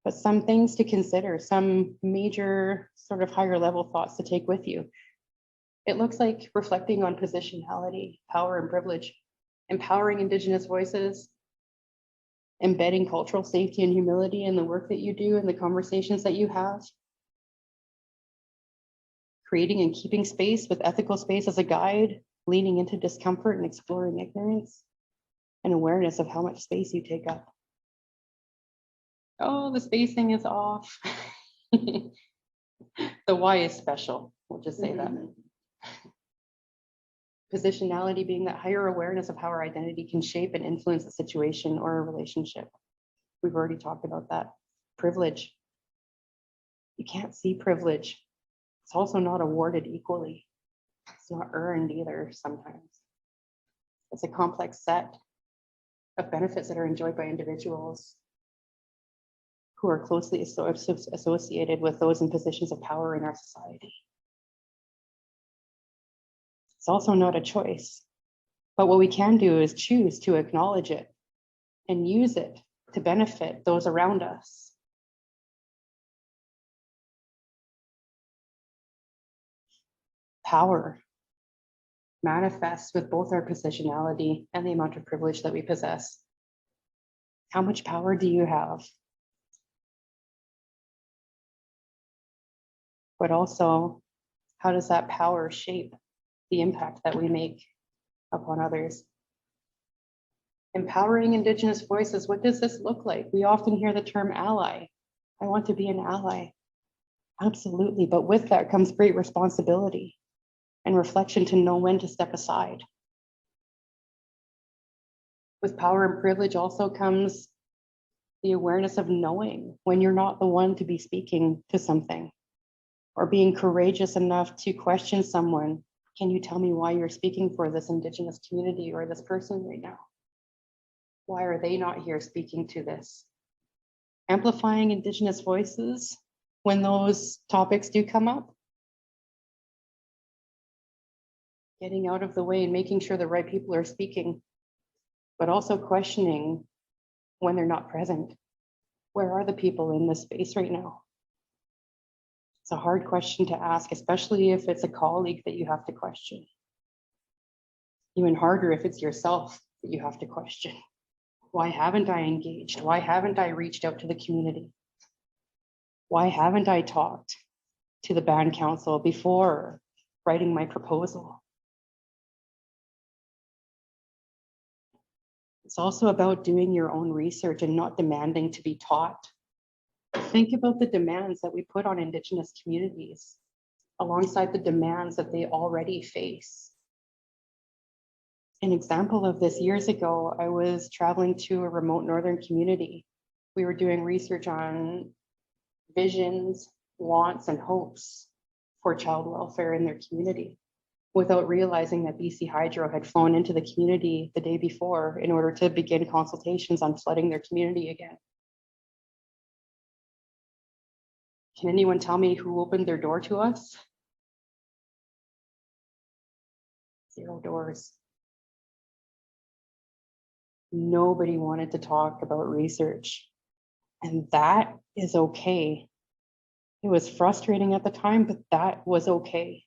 But some things to consider, some major sort of higher level thoughts to take with you. It looks like reflecting on positionality, power and privilege, empowering Indigenous voices, embedding cultural safety and humility in the work that you do and the conversations that you have, creating and keeping space with ethical space as a guide, leaning into discomfort and exploring ignorance, and awareness of how much space you take up. Oh, the spacing is off. The why is special, we'll just say that. Positionality being that higher awareness of how our identity can shape and influence a situation or a relationship. We've already talked about that. Privilege. You can't see privilege. It's also not awarded equally. It's not earned either sometimes. It's a complex set of benefits that are enjoyed by individuals who are closely associated with those in positions of power in our society. It's also not a choice, but what we can do is choose to acknowledge it and use it to benefit those around us. Power manifests with both our positionality and the amount of privilege that we possess. How much power do you have? but also how does that power shape the impact that we make upon others? Empowering Indigenous voices, what does this look like? We often hear the term ally. I want to be an ally. Absolutely, but with that comes great responsibility and reflection to know when to step aside. With power and privilege also comes the awareness of knowing when you're not the one to be speaking to something, or being courageous enough to question someone. Can you tell me why you're speaking for this Indigenous community or this person right now? Why are they not here speaking to this? Amplifying Indigenous voices when those topics do come up. Getting out of the way and making sure the right people are speaking, but also questioning when they're not present. Where are the people in this space right now? It's a hard question to ask, especially if it's a colleague that you have to question. Even harder if it's yourself that you have to question. Why haven't I engaged? Why haven't I reached out to the community? Why haven't I talked to the band council before writing my proposal? It's also about doing your own research and not demanding to be taught. Think about the demands that we put on Indigenous communities alongside the demands that they already face. An example of this, years ago, I was traveling to a remote northern community. We were doing research on visions, wants, and hopes for child welfare in their community, without realizing that BC Hydro had flown into the community the day before in order to begin consultations on flooding their community again. Can anyone tell me who opened their door to us? 0 doors. Nobody wanted to talk about research, and that is okay. It was frustrating at the time, but that was okay.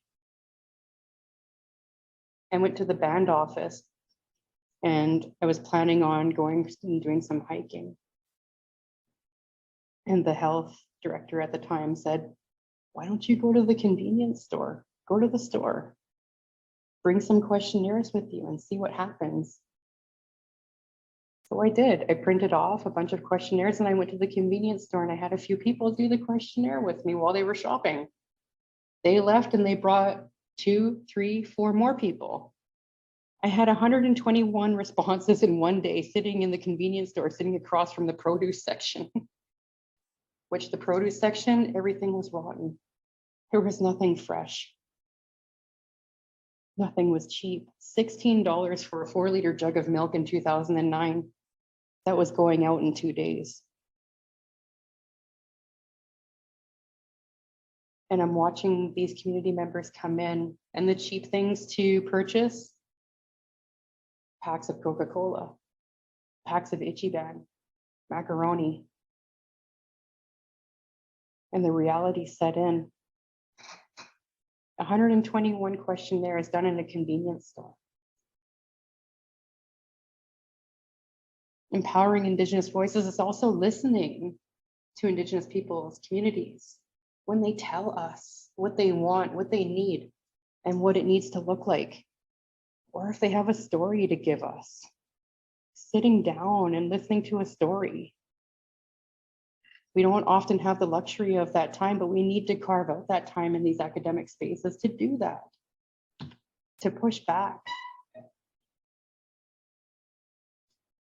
I went to the band office and I was planning on going and doing some hiking. And the health director at the time said, why don't you go to the convenience store? Go to the store, bring some questionnaires with you and see what happens. So I did. I printed off a bunch of questionnaires and I went to the convenience store and I had a few people do the questionnaire with me while they were shopping. They left and they brought 2, 3, 4 more people. I had 121 responses in one day sitting in the convenience store, sitting across from the produce section, which the produce section, everything was rotten. There was nothing fresh. Nothing was cheap. $16 for a 4-liter jug of milk in 2009. That was going out in 2 days. And I'm watching these community members come in, and the cheap things to purchase, packs of Coca-Cola, packs of Ichiban, macaroni. And the reality set in. 121 questionnaires done in a convenience store. Empowering Indigenous voices is also listening to Indigenous people's communities when they tell us what they want, what they need, and what it needs to look like. Or if they have a story to give us, sitting down and listening to a story. We don't often have the luxury of that time, but we need to carve out that time in these academic spaces to do that, to push back.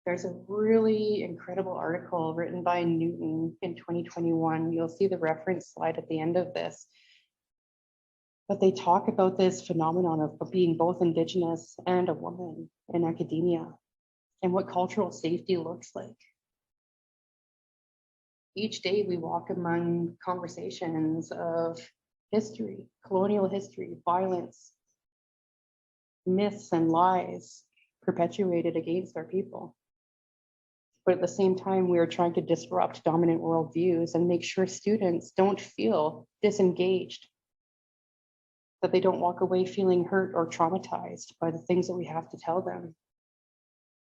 There's a really incredible article written by Newton in 2021. You'll see the reference slide at the end of this. But they talk about this phenomenon of being both Indigenous and a woman in academia and what cultural safety looks like. Each day we walk among conversations of history, colonial history, violence, myths and lies perpetuated against our people. But at the same time, we are trying to disrupt dominant worldviews and make sure students don't feel disengaged, that they don't walk away feeling hurt or traumatized by the things that we have to tell them.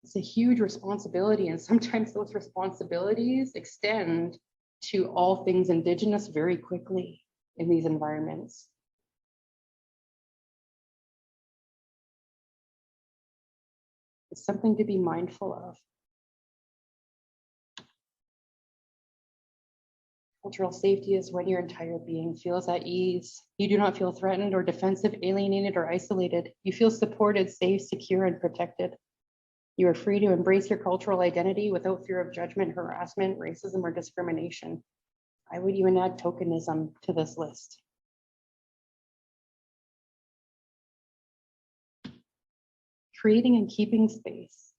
It's a huge responsibility, and sometimes those responsibilities extend to all things Indigenous very quickly. in these environments. It's something to be mindful of. Cultural safety is when your entire being feels at ease. You do not feel threatened or defensive, alienated, or isolated. You feel supported, safe, secure, and protected. You are free to embrace your cultural identity without fear of judgment, harassment, racism, or discrimination. I would even add tokenism to this list. Creating and keeping space,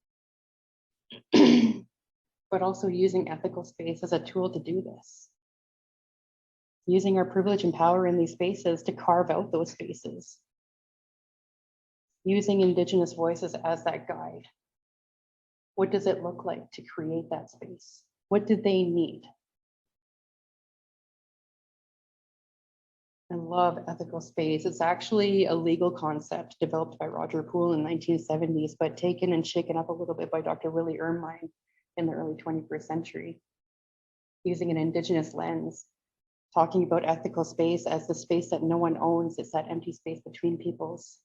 but also using ethical space as a tool to do this. Using our privilege and power in these spaces to carve out those spaces. Using Indigenous voices as that guide. What does it look like to create that space? What do they need? I love ethical space. It's actually a legal concept developed by Roger Poole in the 1970s, but taken and shaken up a little bit by Dr. Willie Ermine in the early 21st century, using an Indigenous lens, talking about ethical space as the space that no one owns. It's that empty space between peoples,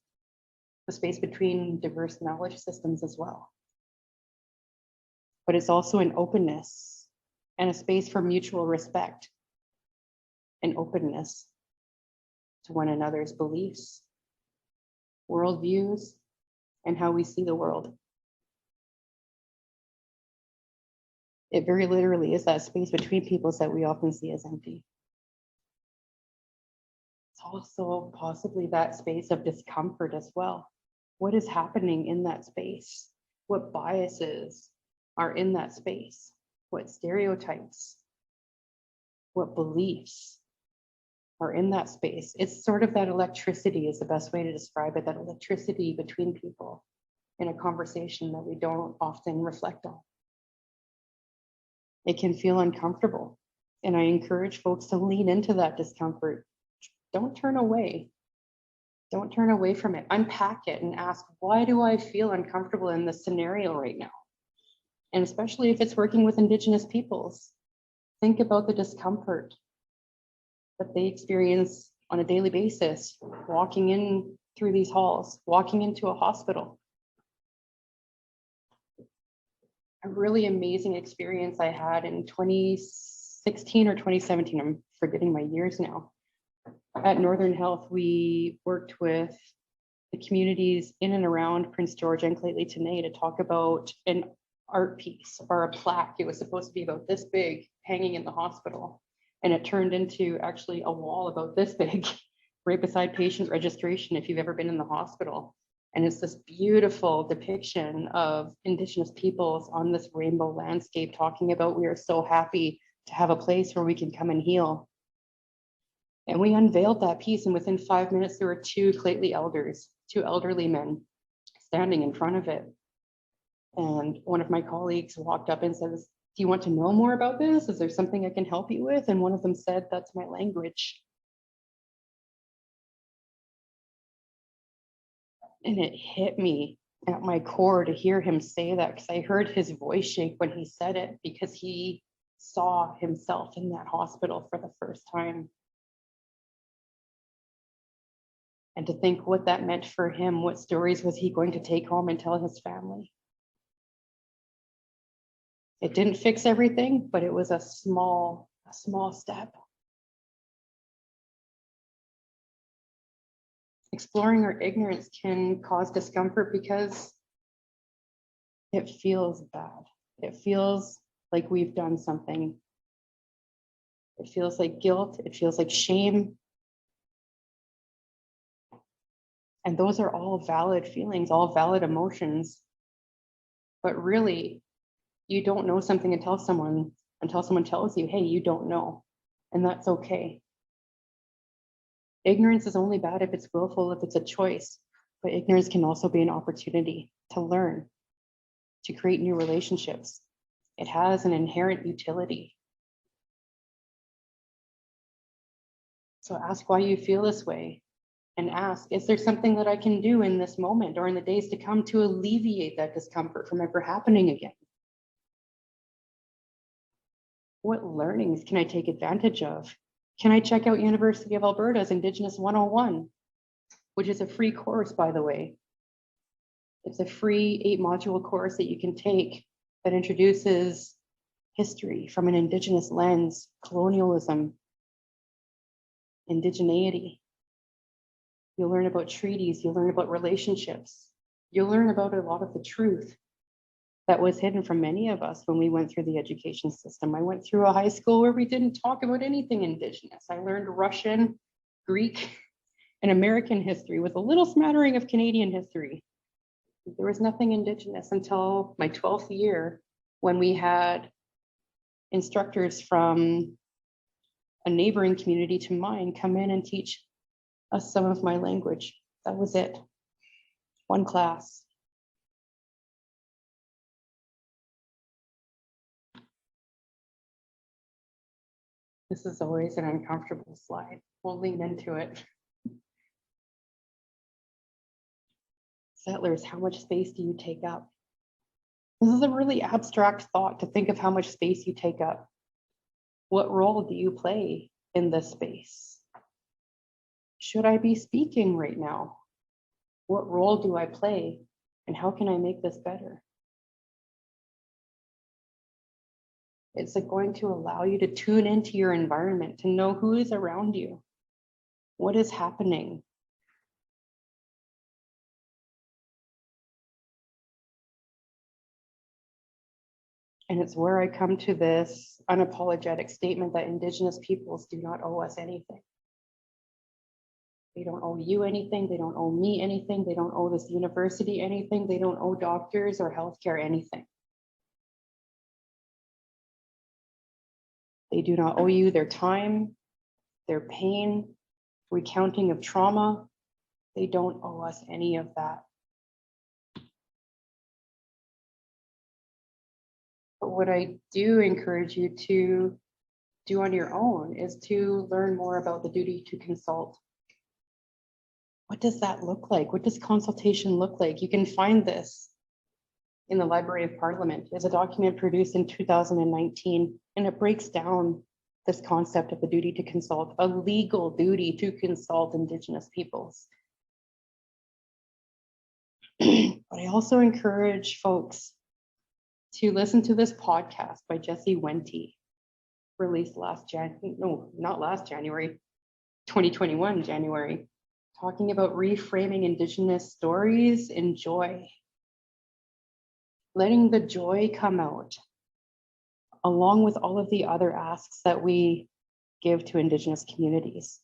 the space between diverse knowledge systems as well. But it's also an openness and a space for mutual respect and openness to one another's beliefs, worldviews, and how we see the world. It very literally is that space between peoples that we often see as empty. It's also possibly that space of discomfort as well. What is happening in that space? What biases are in that space? What stereotypes? What beliefs are in that space? It's sort of that electricity is the best way to describe it, that electricity between people in a conversation that we don't often reflect on. It can feel uncomfortable, and I encourage folks to lean into that discomfort. Don't turn away. Don't turn away from it. Unpack it and ask, why do I feel uncomfortable in this scenario right now? And especially if it's working with Indigenous peoples, think about the discomfort that they experience on a daily basis, walking in through these halls, walking into a hospital. A really amazing experience I had in 2016 or 2017, I'm forgetting my years now. At Northern Health, we worked with the communities in and around Prince George and Clayton to talk about an art piece or a plaque. It was supposed to be about this big hanging in the hospital. And it turned into actually a wall about this big right beside patient registration if you've ever been in the hospital. And it's this beautiful depiction of Indigenous peoples on this rainbow landscape talking about we are so happy to have a place where we can come and heal. And we unveiled that piece, and within 5 minutes, there were two Clayton elders, two elderly men standing in front of it. And one of my colleagues walked up and says, "Do you want to know more about this? Is there something I can help you with?" And one of them said, "That's my language." And it hit me at my core to hear him say that, because I heard his voice shake when he said it, because he saw himself in that hospital for the first time. And to think what that meant for him, what stories was he going to take home and tell his family? It didn't fix everything, but it was a small step. Exploring our ignorance can cause discomfort because it feels bad. It feels like we've done something. It feels like guilt. It feels like shame. And those are all valid feelings, all valid emotions. But really, you don't know something until someone tells you, hey, you don't know. And that's okay. Ignorance is only bad if it's willful, if it's a choice. But ignorance can also be an opportunity to learn, to create new relationships. It has an inherent utility. So ask why you feel this way. And ask, is there something that I can do in this moment or in the days to come to alleviate that discomfort from ever happening again? What learnings can I take advantage of? Can I check out University of Alberta's Indigenous 101, which is a free course, by the way? It's a free 8-module course that you can take that introduces history from an Indigenous lens, colonialism, Indigeneity. You'll learn about treaties, you'll learn about relationships, you'll learn about a lot of the truth that was hidden from many of us when we went through the education system. I went through a high school where we didn't talk about anything Indigenous. I learned Russian, Greek, and American history with a little smattering of Canadian history. There was nothing Indigenous until my 12th year when we had instructors from a neighboring community to mine come in and teach us some of my language. That was it. One class. This is always an uncomfortable slide. We'll lean into it. Settlers, how much space do you take up? This is a really abstract thought to think of how much space you take up. What role do you play in this space? Should I be speaking right now? What role do I play? And how can I make this better? It's going to allow you to tune into your environment, to know who is around you, what is happening. And it's where I come to this unapologetic statement that Indigenous peoples do not owe us anything. They don't owe you anything. They don't owe me anything. They don't owe this university anything. They don't owe doctors or healthcare anything. They do not owe you their time, their pain, recounting of trauma. They don't owe us any of that. But what I do encourage you to do on your own is to learn more about the duty to consult. What does that look like? What does consultation look like? You can find this in the Library of Parliament. It's a document produced in 2019, and it breaks down this concept of the duty to consult, a legal duty to consult Indigenous peoples. But I also encourage folks to listen to this podcast by Jessie, released not last January, 2021 January, talking about reframing Indigenous stories in joy. Letting the joy come out, along with all of the other asks that we give to Indigenous communities.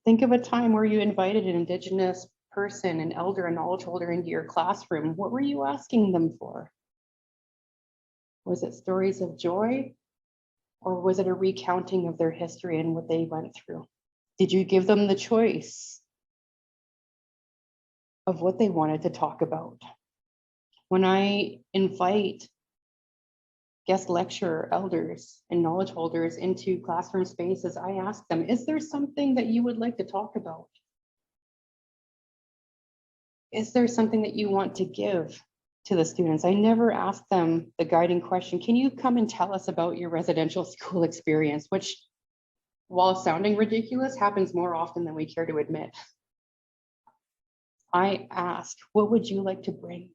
Think of a time where you invited an Indigenous person, an elder, a knowledge holder into your classroom. What were you asking them for? Was it stories of joy, or was it a recounting of their history and what they went through? Did you give them the choice of what they wanted to talk about? When I invite guest lecturer, elders, and knowledge holders into classroom spaces, I ask them, is there something that you would like to talk about? Is there something that you want to give to the students? I never ask them the guiding question, can you come and tell us about your residential school experience, which, while sounding ridiculous, happens more often than we care to admit. I ask, what would you like to bring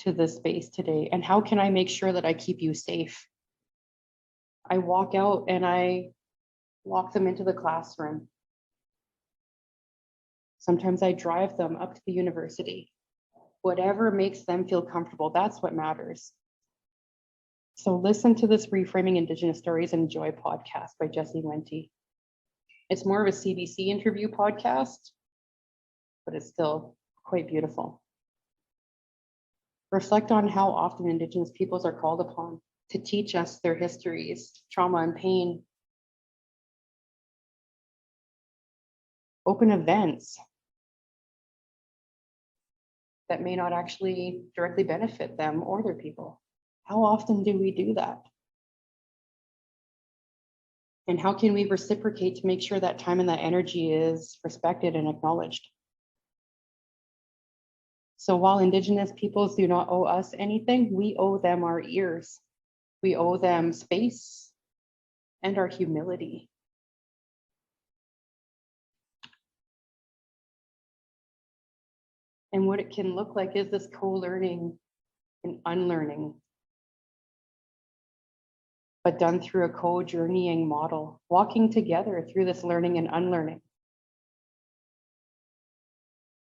to this space today? And how can I make sure that I keep you safe? I walk out and I walk them into the classroom. Sometimes I drive them up to the university. Whatever makes them feel comfortable, that's what matters. So listen to this Reframing Indigenous Stories and Joy podcast by Jessie. It's more of a CBC interview podcast, but it's still quite beautiful. Reflect on how often Indigenous peoples are called upon to teach us their histories, trauma and pain. Open events that may not actually directly benefit them or their people. How often do we do that? And how can we reciprocate to make sure that time and that energy is respected and acknowledged? So while Indigenous peoples do not owe us anything, we owe them our ears. We owe them space and our humility. And what it can look like is this co-learning and unlearning, but done through a co-journeying model, walking together through this learning and unlearning.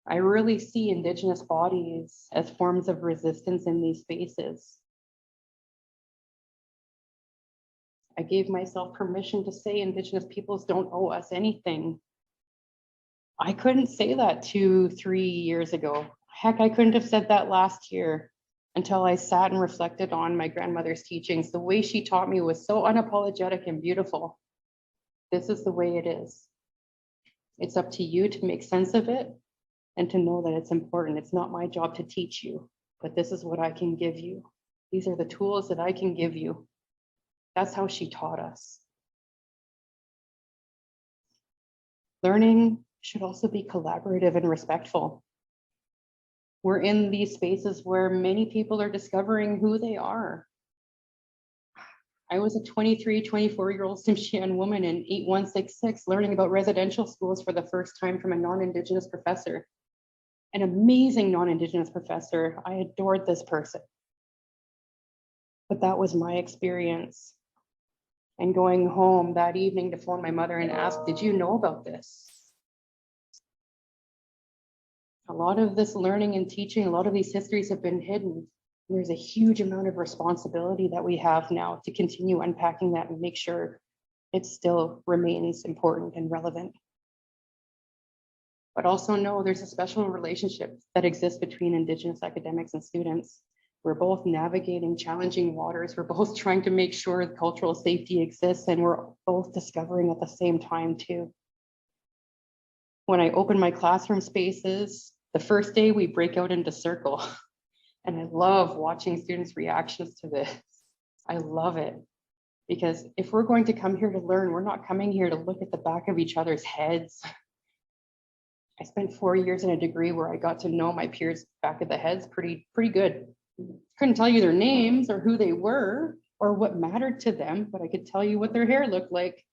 I really see Indigenous bodies as forms of resistance in these spaces. I gave myself permission to say Indigenous peoples don't owe us anything. I couldn't say that 2-3 years ago. Heck, I couldn't have said that last year until I sat and reflected on my grandmother's teachings. The way she taught me was so unapologetic and beautiful. This is the way it is. It's up to you to make sense of it and to know that it's important. It's not my job to teach you, but this is what I can give you. These are the tools that I can give you. That's how she taught us. Learning should also be collaborative and respectful. We're in these spaces where many people are discovering who they are. I was a 23, 24-year-old Tsimshian woman in 8166 learning about residential schools for the first time from a non-Indigenous professor. An amazing non-Indigenous professor. I adored this person. But that was my experience. And going home that evening to phone my mother and ask, did you know about this? A lot of this learning and teaching, a lot of these histories have been hidden. There's a huge amount of responsibility that we have now to continue unpacking that and make sure it still remains important and relevant. But also know there's a special relationship that exists between Indigenous academics and students. We're both navigating challenging waters. We're both trying to make sure cultural safety exists, and we're both discovering at the same time too. When I open my classroom spaces, the first day we break out into circle. And I love watching students' reactions to this. I love it. Because if we're going to come here to learn, we're not coming here to look at the back of each other's heads. I spent 4 years in a degree where I got to know my peers' back of the heads pretty good. Couldn't tell you their names or who they were or what mattered to them, but I could tell you what their hair looked like.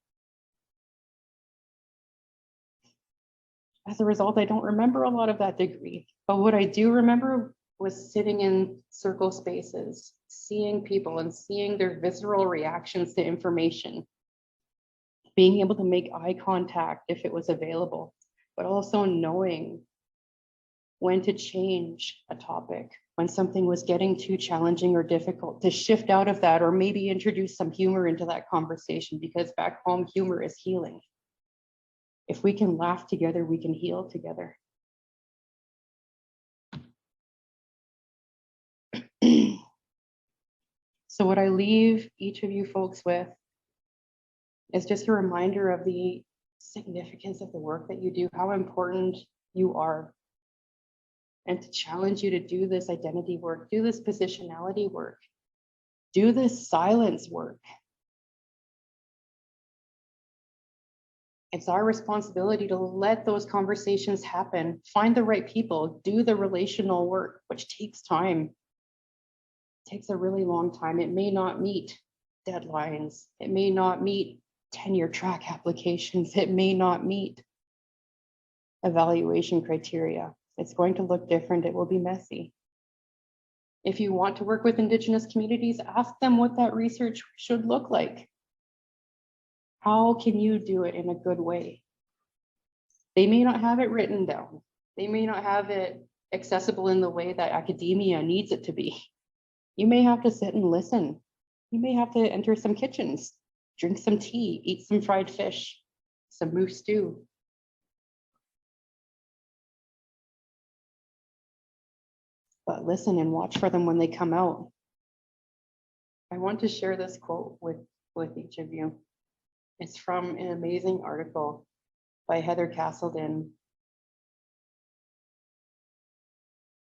As a result, I don't remember a lot of that degree, but what I do remember was sitting in circle spaces, seeing people and seeing their visceral reactions to information, being able to make eye contact if it was available, but also knowing when to change a topic, when something was getting too challenging or difficult, to shift out of that or maybe introduce some humor into that conversation, because back home, humor is healing. If we can laugh together, we can heal together. So what I leave each of you folks with is just a reminder of the significance of the work that you do, how important you are, and to challenge you to do this identity work, do this positionality work, do this silence work. It's our responsibility to let those conversations happen, find the right people, do the relational work, which takes time. It takes a really long time. It may not meet deadlines. It may not meet tenure track applications. It may not meet evaluation criteria. It's going to look different. It will be messy. If you want to work with Indigenous communities, ask them what that research should look like. How can you do it in a good way? They may not have it written down. They may not have it accessible in the way that academia needs it to be. You may have to sit and listen. You may have to enter some kitchens, drink some tea, eat some fried fish, some moose stew. But listen and watch for them when they come out. I want to share this quote with each of you. It's from an amazing article by Heather Castledin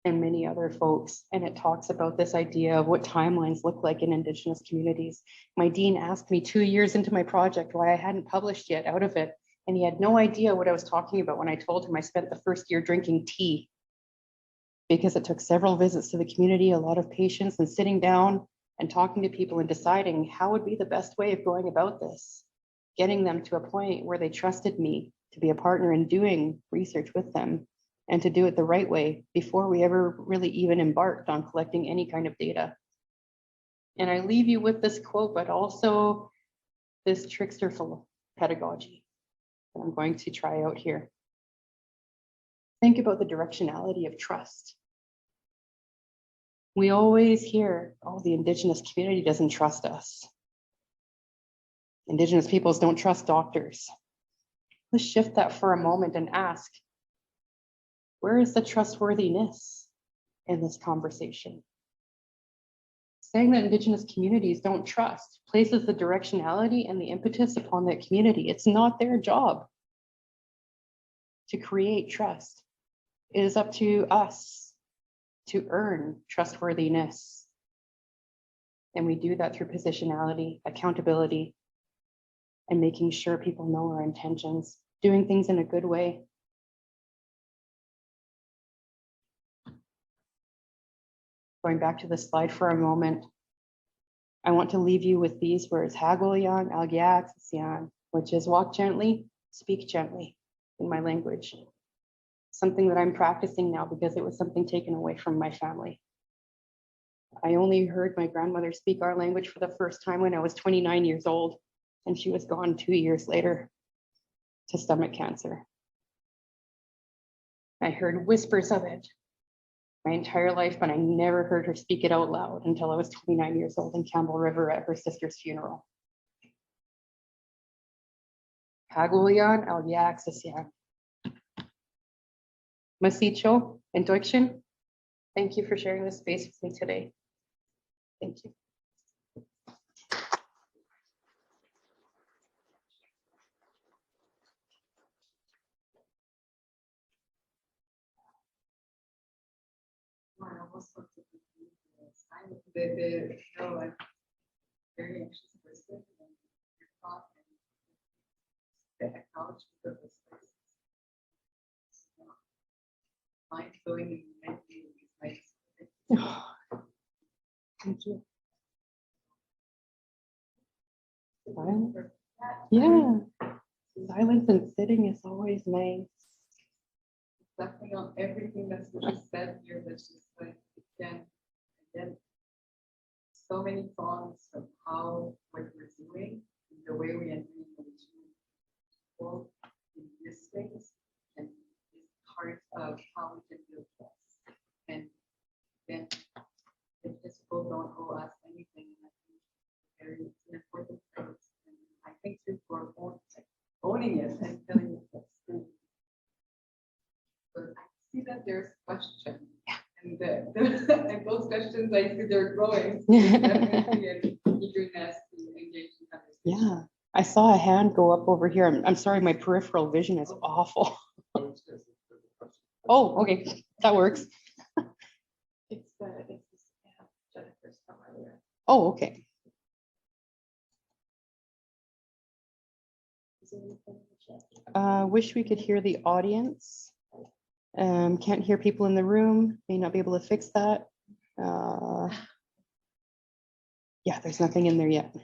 and many other folks. And it talks about this idea of what timelines look like in Indigenous communities. My dean asked me 2 years into my project why I hadn't published yet out of it. And he had no idea what I was talking about when I told him I spent the first year drinking tea, because it took several visits to the community, a lot of patience, and sitting down and talking to people and deciding how would be the best way of going about this, getting them to a point where they trusted me to be a partner in doing research with them. and to do it the right way before we ever really even embarked on collecting any kind of data. And I leave you with this quote, but also this trickster pedagogy that I'm going to try out here. Think about the directionality of trust. We always hear, oh, the Indigenous community doesn't trust us. Indigenous peoples don't trust doctors. Let's shift that for a moment and ask, where is the trustworthiness in this conversation? Saying that Indigenous communities don't trust places the directionality and the impetus upon that community. It's not their job to create trust. It is up to us to earn trustworthiness. And we do that through positionality, accountability, and making sure people know our intentions, doing things in a good way. Going back to the slide for a moment, I want to leave you with these words, Hagolian Algiaxian, which is walk gently, speak gently in my language. Something that I'm practicing now because it was something taken away from my family. I only heard my grandmother speak our language for the first time when I was 29 years old, and she was gone 2 years later to stomach cancer. I heard whispers of it my entire life, but I never heard her speak it out loud until I was 29 years old in Campbell River at her sister's funeral. Hagolian Algiaxian. Masicho and Deutschen, thank you for sharing this space with me today. Thank you. I'm very anxious person and your thought and the acknowledgement of this place. Mind blowing and Thank you. Silence. Yeah. Silence and sitting is always nice. reflecting on everything that's been said here, that's just like, again, so many thoughts of how what we're doing, and the way we are doing people in this space, and is part of how we can build trust. And then if people don't owe us anything, I think very important things. And I think people are owning it and feeling it. But I see that there's questions. And, and those questions, I see they're growing. Definitely an eagerness to engage in conversation. Yeah, I saw a hand go up over here. I'm sorry, my peripheral vision is awful. Oh, okay, that works. It's Jennifer's from earlier. Oh, okay. Wish we could hear the audience. Can't hear people in the room, may not be able to fix that. Yeah, there's nothing in there yet.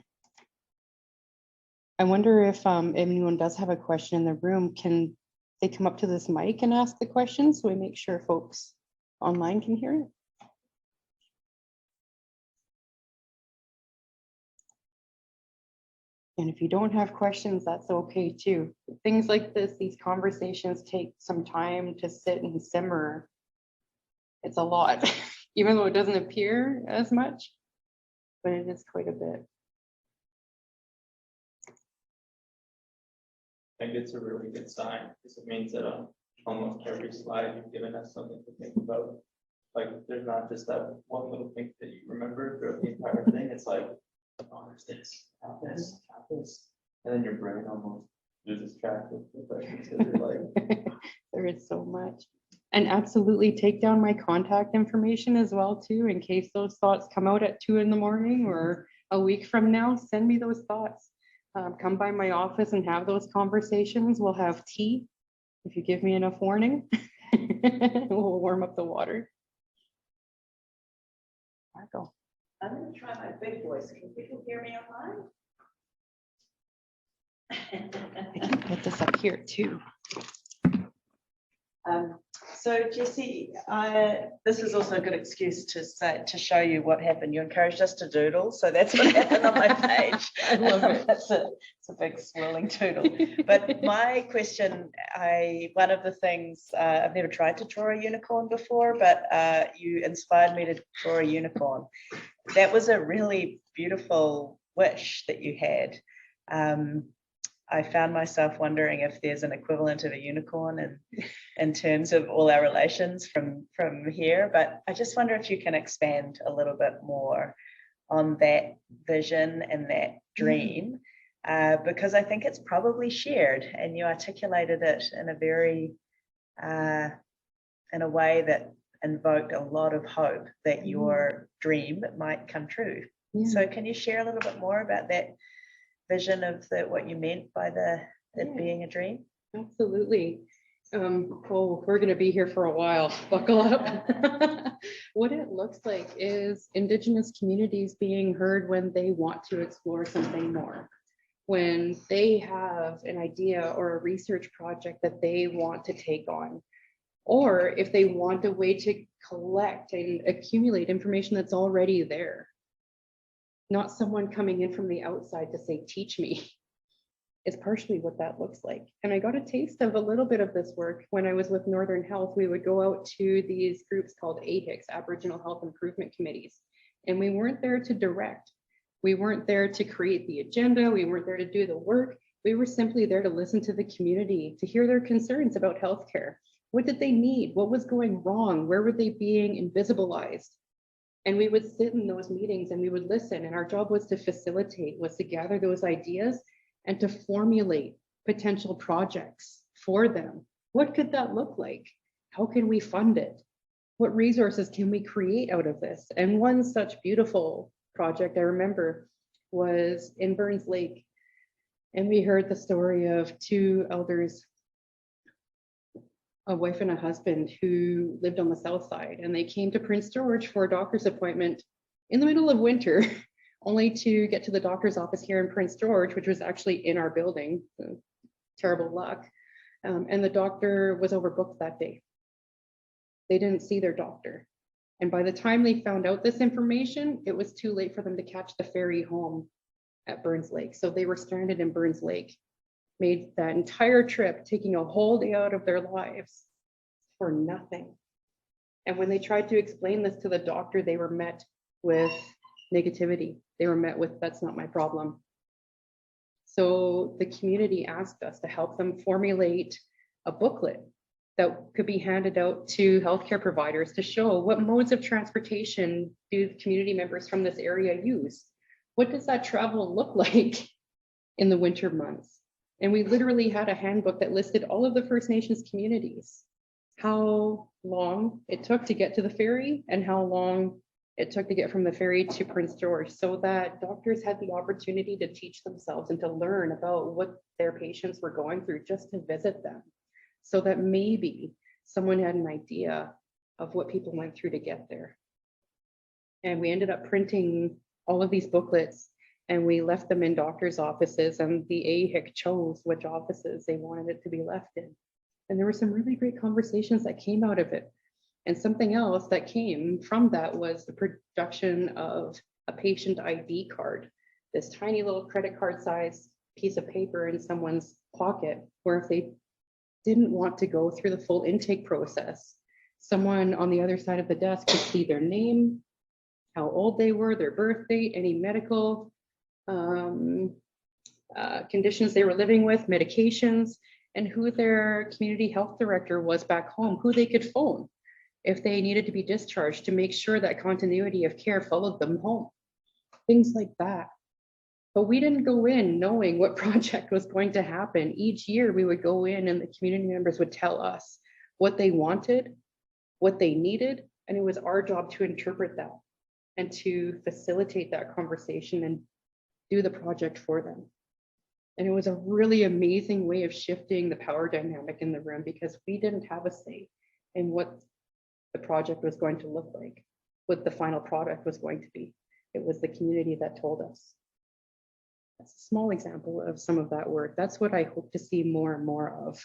I wonder if anyone does have a question in the room, can they come up to this mic and ask the question so we make sure folks online can hear it? And if you don't have questions, that's okay too. Things like this, these conversations take some time to sit and simmer. It's a lot, even though it doesn't appear as much, but it is quite a bit. I think it's a really good sign because it means that on almost every slide you've given us something to think about. Like there's not just that one little thing that you remember throughout the entire thing. It's like, oh, there's this, this, and then your brain almost loses track of the questions that are like. There is so much. And absolutely take down my contact information as well too, in case those thoughts come out at 2 in the morning or a week from now. Send me those thoughts. Come by my office and have those conversations. We'll have tea if you give me enough warning. We'll warm up the water. Marco. I'm going to try my big voice. Can people hear me online? I can put this up here too. So Jessie, this is also a good excuse to show you what happened. You encouraged us to doodle, so that's what happened on my page. I love it. It's a big swirling doodle. But my question, one of the things, I've never tried to draw a unicorn before, but you inspired me to draw a unicorn. That was a really beautiful wish that you had. I found myself wondering if there's an equivalent of a unicorn in terms of all our relations from here, but I just wonder if you can expand a little bit more on that vision and that dream, because I think it's probably shared, and you articulated it in a very, in a way that invoked a lot of hope that your dream might come true. Yeah. So can you share a little bit more about that vision of what you meant by it being a dream? Absolutely. Oh, we're going to be here for a while. Buckle up. What it looks like is Indigenous communities being heard when they want to explore something more, when they have an idea or a research project that they want to take on, or if they want a way to collect and accumulate information that's already there. Not someone coming in from the outside to say, teach me. Is partially what that looks like. And I got a taste of a little bit of this work when I was with Northern Health. We would go out to these groups called AHICs, Aboriginal Health Improvement Committees. And we weren't there to direct. We weren't there to create the agenda. We weren't there to do the work. We were simply there to listen to the community, to hear their concerns about healthcare. What did they need? What was going wrong? Where were they being invisibilized? And we would sit in those meetings and we would listen. And our job was to facilitate, was to gather those ideas and to formulate potential projects for them. What could that look like? How can we fund it? What resources can we create out of this? And one such beautiful project I remember was in Burns Lake. And we heard the story of two elders, a wife and a husband, who lived on the south side, and they came to Prince George for a doctor's appointment in the middle of winter, only to get to the doctor's office here in Prince George, which was actually in our building. So terrible luck. And the doctor was overbooked that day. They didn't see their doctor. And by the time they found out this information, it was too late for them to catch the ferry home at Burns Lake. So they were stranded in Burns Lake, made that entire trip, taking a whole day out of their lives for nothing. And when they tried to explain this to the doctor, they were met with negativity. They were met with, that's not my problem. So the community asked us to help them formulate a booklet that could be handed out to healthcare providers to show what modes of transportation do community members from this area use? What does that travel look like in the winter months? And we literally had a handbook that listed all of the First Nations communities, how long it took to get to the ferry and how long it took to get from the ferry to Prince George, so that doctors had the opportunity to teach themselves and to learn about what their patients were going through just to visit them, so that maybe someone had an idea of what people went through to get there. And we ended up printing all of these booklets, and we left them in doctors' offices, and the AHIC chose which offices they wanted it to be left in. And there were some really great conversations that came out of it. And something else that came from that was the production of a patient ID card, this tiny little credit card size piece of paper in someone's pocket, where if they didn't want to go through the full intake process, someone on the other side of the desk could see their name, how old they were, their birth date, any medical conditions they were living with, medications, and who their community health director was back home, who they could phone if they needed to be discharged, to make sure that continuity of care followed them home, things like that. But we didn't go in knowing what project was going to happen. Each year we would go in and the community members would tell us what they wanted, what they needed, and it was our job to interpret that and to facilitate that conversation and do the project for them. And it was a really amazing way of shifting the power dynamic in the room, because we didn't have a say in what the project was going to look like, what the final product was going to be. It was the community that told us. That's a small example of some of that work. That's what I hope to see more and more of,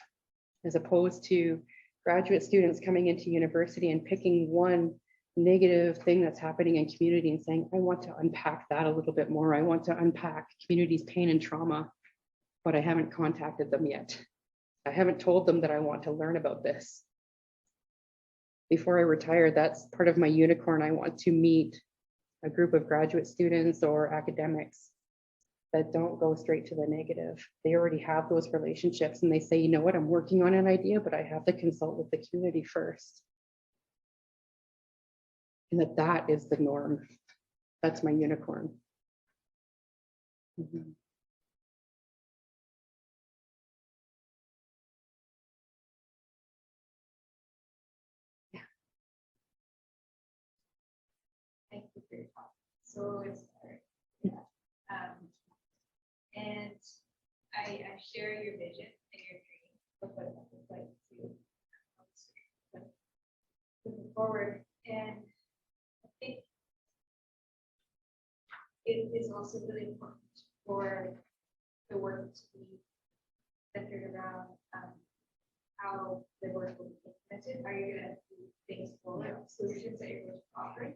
as opposed to graduate students coming into university and picking one negative thing that's happening in community and saying, I want to unpack that a little bit more. I want to unpack community's pain and trauma, but I haven't contacted them yet. I haven't told them that I want to learn about this. Before I retire, that's part of my unicorn. I want to meet a group of graduate students or academics that don't go straight to the negative. They already have those relationships and they say, you know what, I'm working on an idea, but I have to consult with the community first. And that is the norm. That's my unicorn. Mm-hmm. Thank you for your talk. So inspiring. Yeah. And I share your vision and your dream of what it would like to move forward. And I think it is also really important for the work to be centered around how the work will be implemented. Are you going to do things forward, solutions that you're going to offer?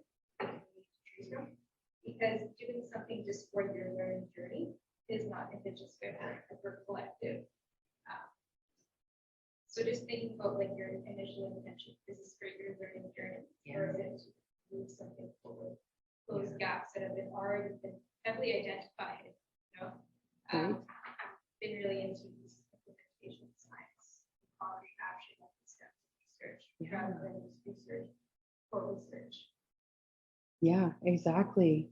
Because doing something just for your learning journey is not Indigenous good for collective. So just thinking about like your initial intention, this is for your learning journey, or is it to move something forward? Those gaps that have been already been heavily identified, you know, been really into these implementation science, quality action, steps research, rather than just research for research. Yeah, exactly.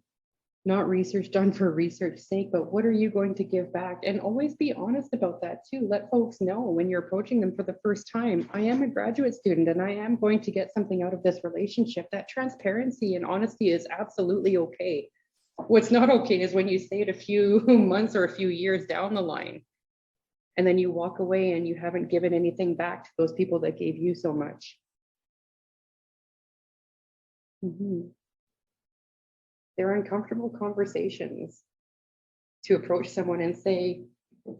Not research done for research's sake, but what are you going to give back? And always be honest about that too. Let folks know when you're approaching them for the first time, I am a graduate student and I am going to get something out of this relationship. That transparency and honesty is absolutely okay. What's not okay is when you say it a few months or a few years down the line, and then you walk away and you haven't given anything back to those people that gave you so much. Mm-hmm. They're uncomfortable conversations to approach someone and say,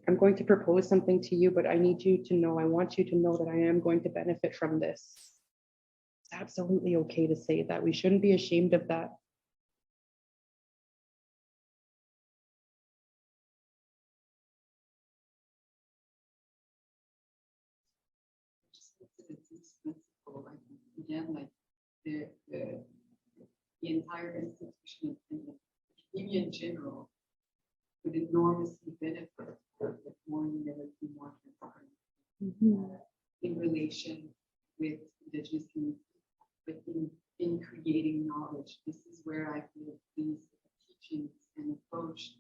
I'm going to propose something to you, but I need you to know, I want you to know that I am going to benefit from this. It's absolutely okay to say that. We shouldn't be ashamed of that. Again, like the entire institution and the community in general would enormously benefit with more humility, more transparency in relation with Indigenous communities, but in creating knowledge. This is where I feel these teachings and approach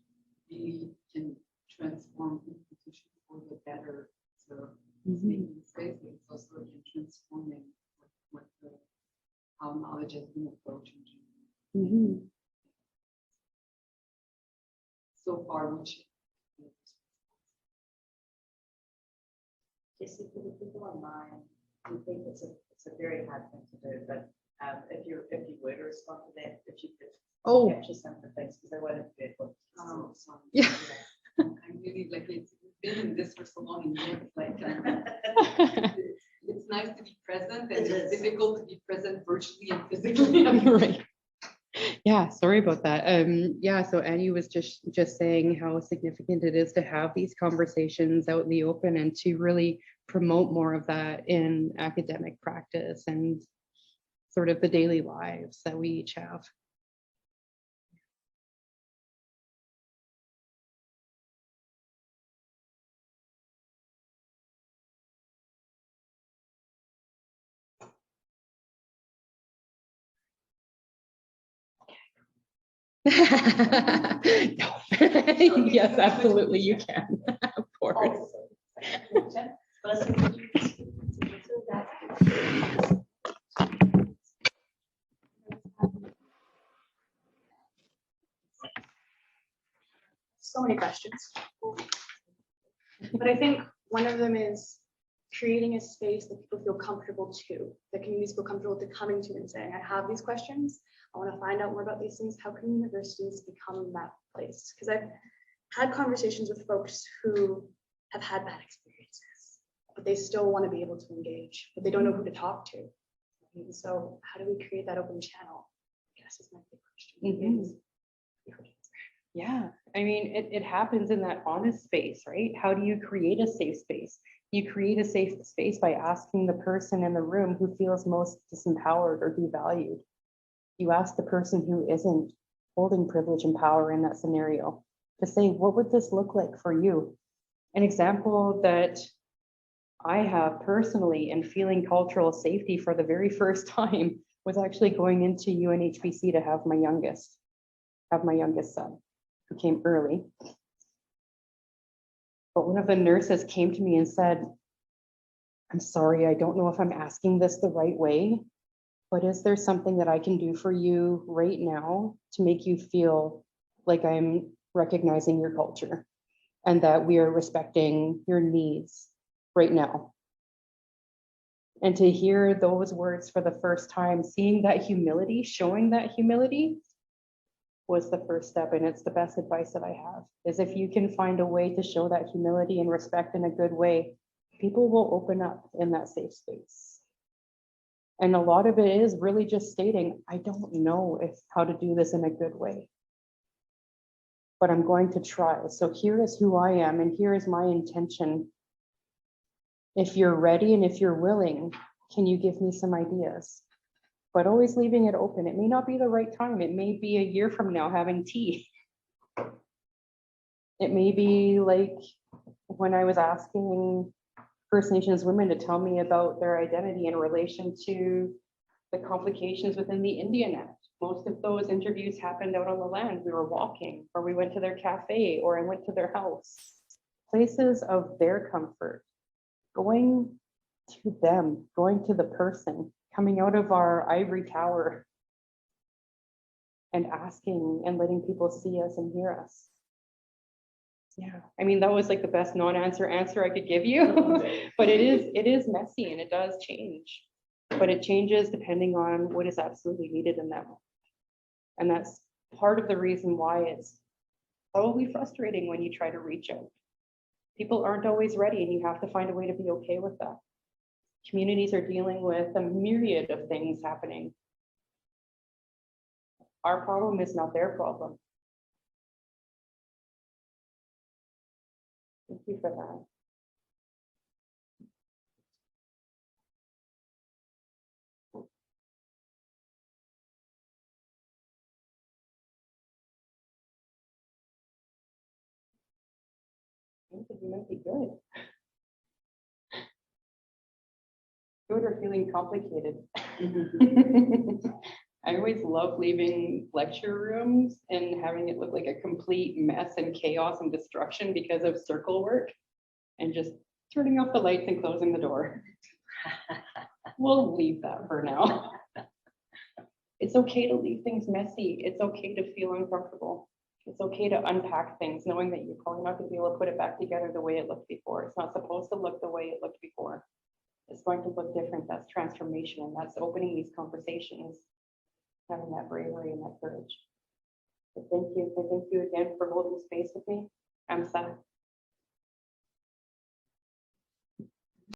really can transform institutions for the better. So it's making space, but it's also in transforming how knowledge has been approached. So far, which Jessie, for the people online, we think it's a very hard thing to do, but if you were to respond to that, if you could capture some of the things, because I won't have heard what. oh, sorry. Yeah. I'm really like it's been in this for so long, and it's like it's nice to be present, and it's difficult to be present virtually and physically. Right. Yeah, sorry about that. Yeah, so Annie was just saying how significant it is to have these conversations out in the open and to really promote more of that in academic practice and sort of the daily lives that we each have. No. Yes, absolutely, you can, of course. So many questions. But I think one of them is creating a space that people feel comfortable to, that communities feel comfortable to coming to and saying, I have these questions, I want to find out more about these things. How can universities become that place? Because I've had conversations with folks who have had bad experiences but they still want to be able to engage, but they don't know who to talk to. And so how do we create that open channel? I guess is my big question. Yeah, I mean, it happens in that honest space, right? How do you create a safe space? You create a safe space by asking the person in the room who feels most disempowered or devalued. You ask the person who isn't holding privilege and power in that scenario to say, what would this look like for you? An example that I have personally in feeling cultural safety for the very first time was actually going into UNHBC to have my youngest son, who came early. But one of the nurses came to me and said, I'm sorry, I don't know if I'm asking this the right way, but is there something that I can do for you right now to make you feel like I'm recognizing your culture and that we are respecting your needs right now? And to hear those words for the first time, seeing that humility, showing that humility, was the first step. And it's the best advice that I have, is if you can find a way to show that humility and respect in a good way, people will open up in that safe space. And a lot of it is really just stating, I don't know how to do this in a good way, but I'm going to try. So here is who I am, and here is my intention. If you're ready and if you're willing, can you give me some ideas? But always leaving it open. It may not be the right time. It may be a year from now having tea. It may be like when I was asking First Nations women to tell me about their identity in relation to the complications within the Indian Act. Most of those interviews happened out on the land. We were walking, or we went to their cafe, or I went to their house. Places of their comfort. Going to them, going to the person, coming out of our ivory tower and asking and letting people see us and hear us. Yeah, I mean, that was like the best non-answer answer I could give you, but it is messy and it does change, but it changes depending on what is absolutely needed in them. And that's part of the reason why it's probably frustrating when you try to reach out. People aren't always ready, and you have to find a way to be okay with that. Communities are dealing with a myriad of things happening. Our problem is not their problem. Thank you for that. I think you might be good. Good or feeling complicated. I always love leaving lecture rooms and having it look like a complete mess and chaos and destruction because of circle work, and just turning off the lights and closing the door. We'll leave that for now. It's okay to leave things messy. It's okay to feel uncomfortable. It's okay to unpack things, knowing that you're probably not going to be able to put it back together the way it looked before. It's not supposed to look the way it looked before. It's going to look different. That's transformation, and that's opening these conversations, having that bravery and that courage. So thank you. So thank you again for holding space with me. I'm sad.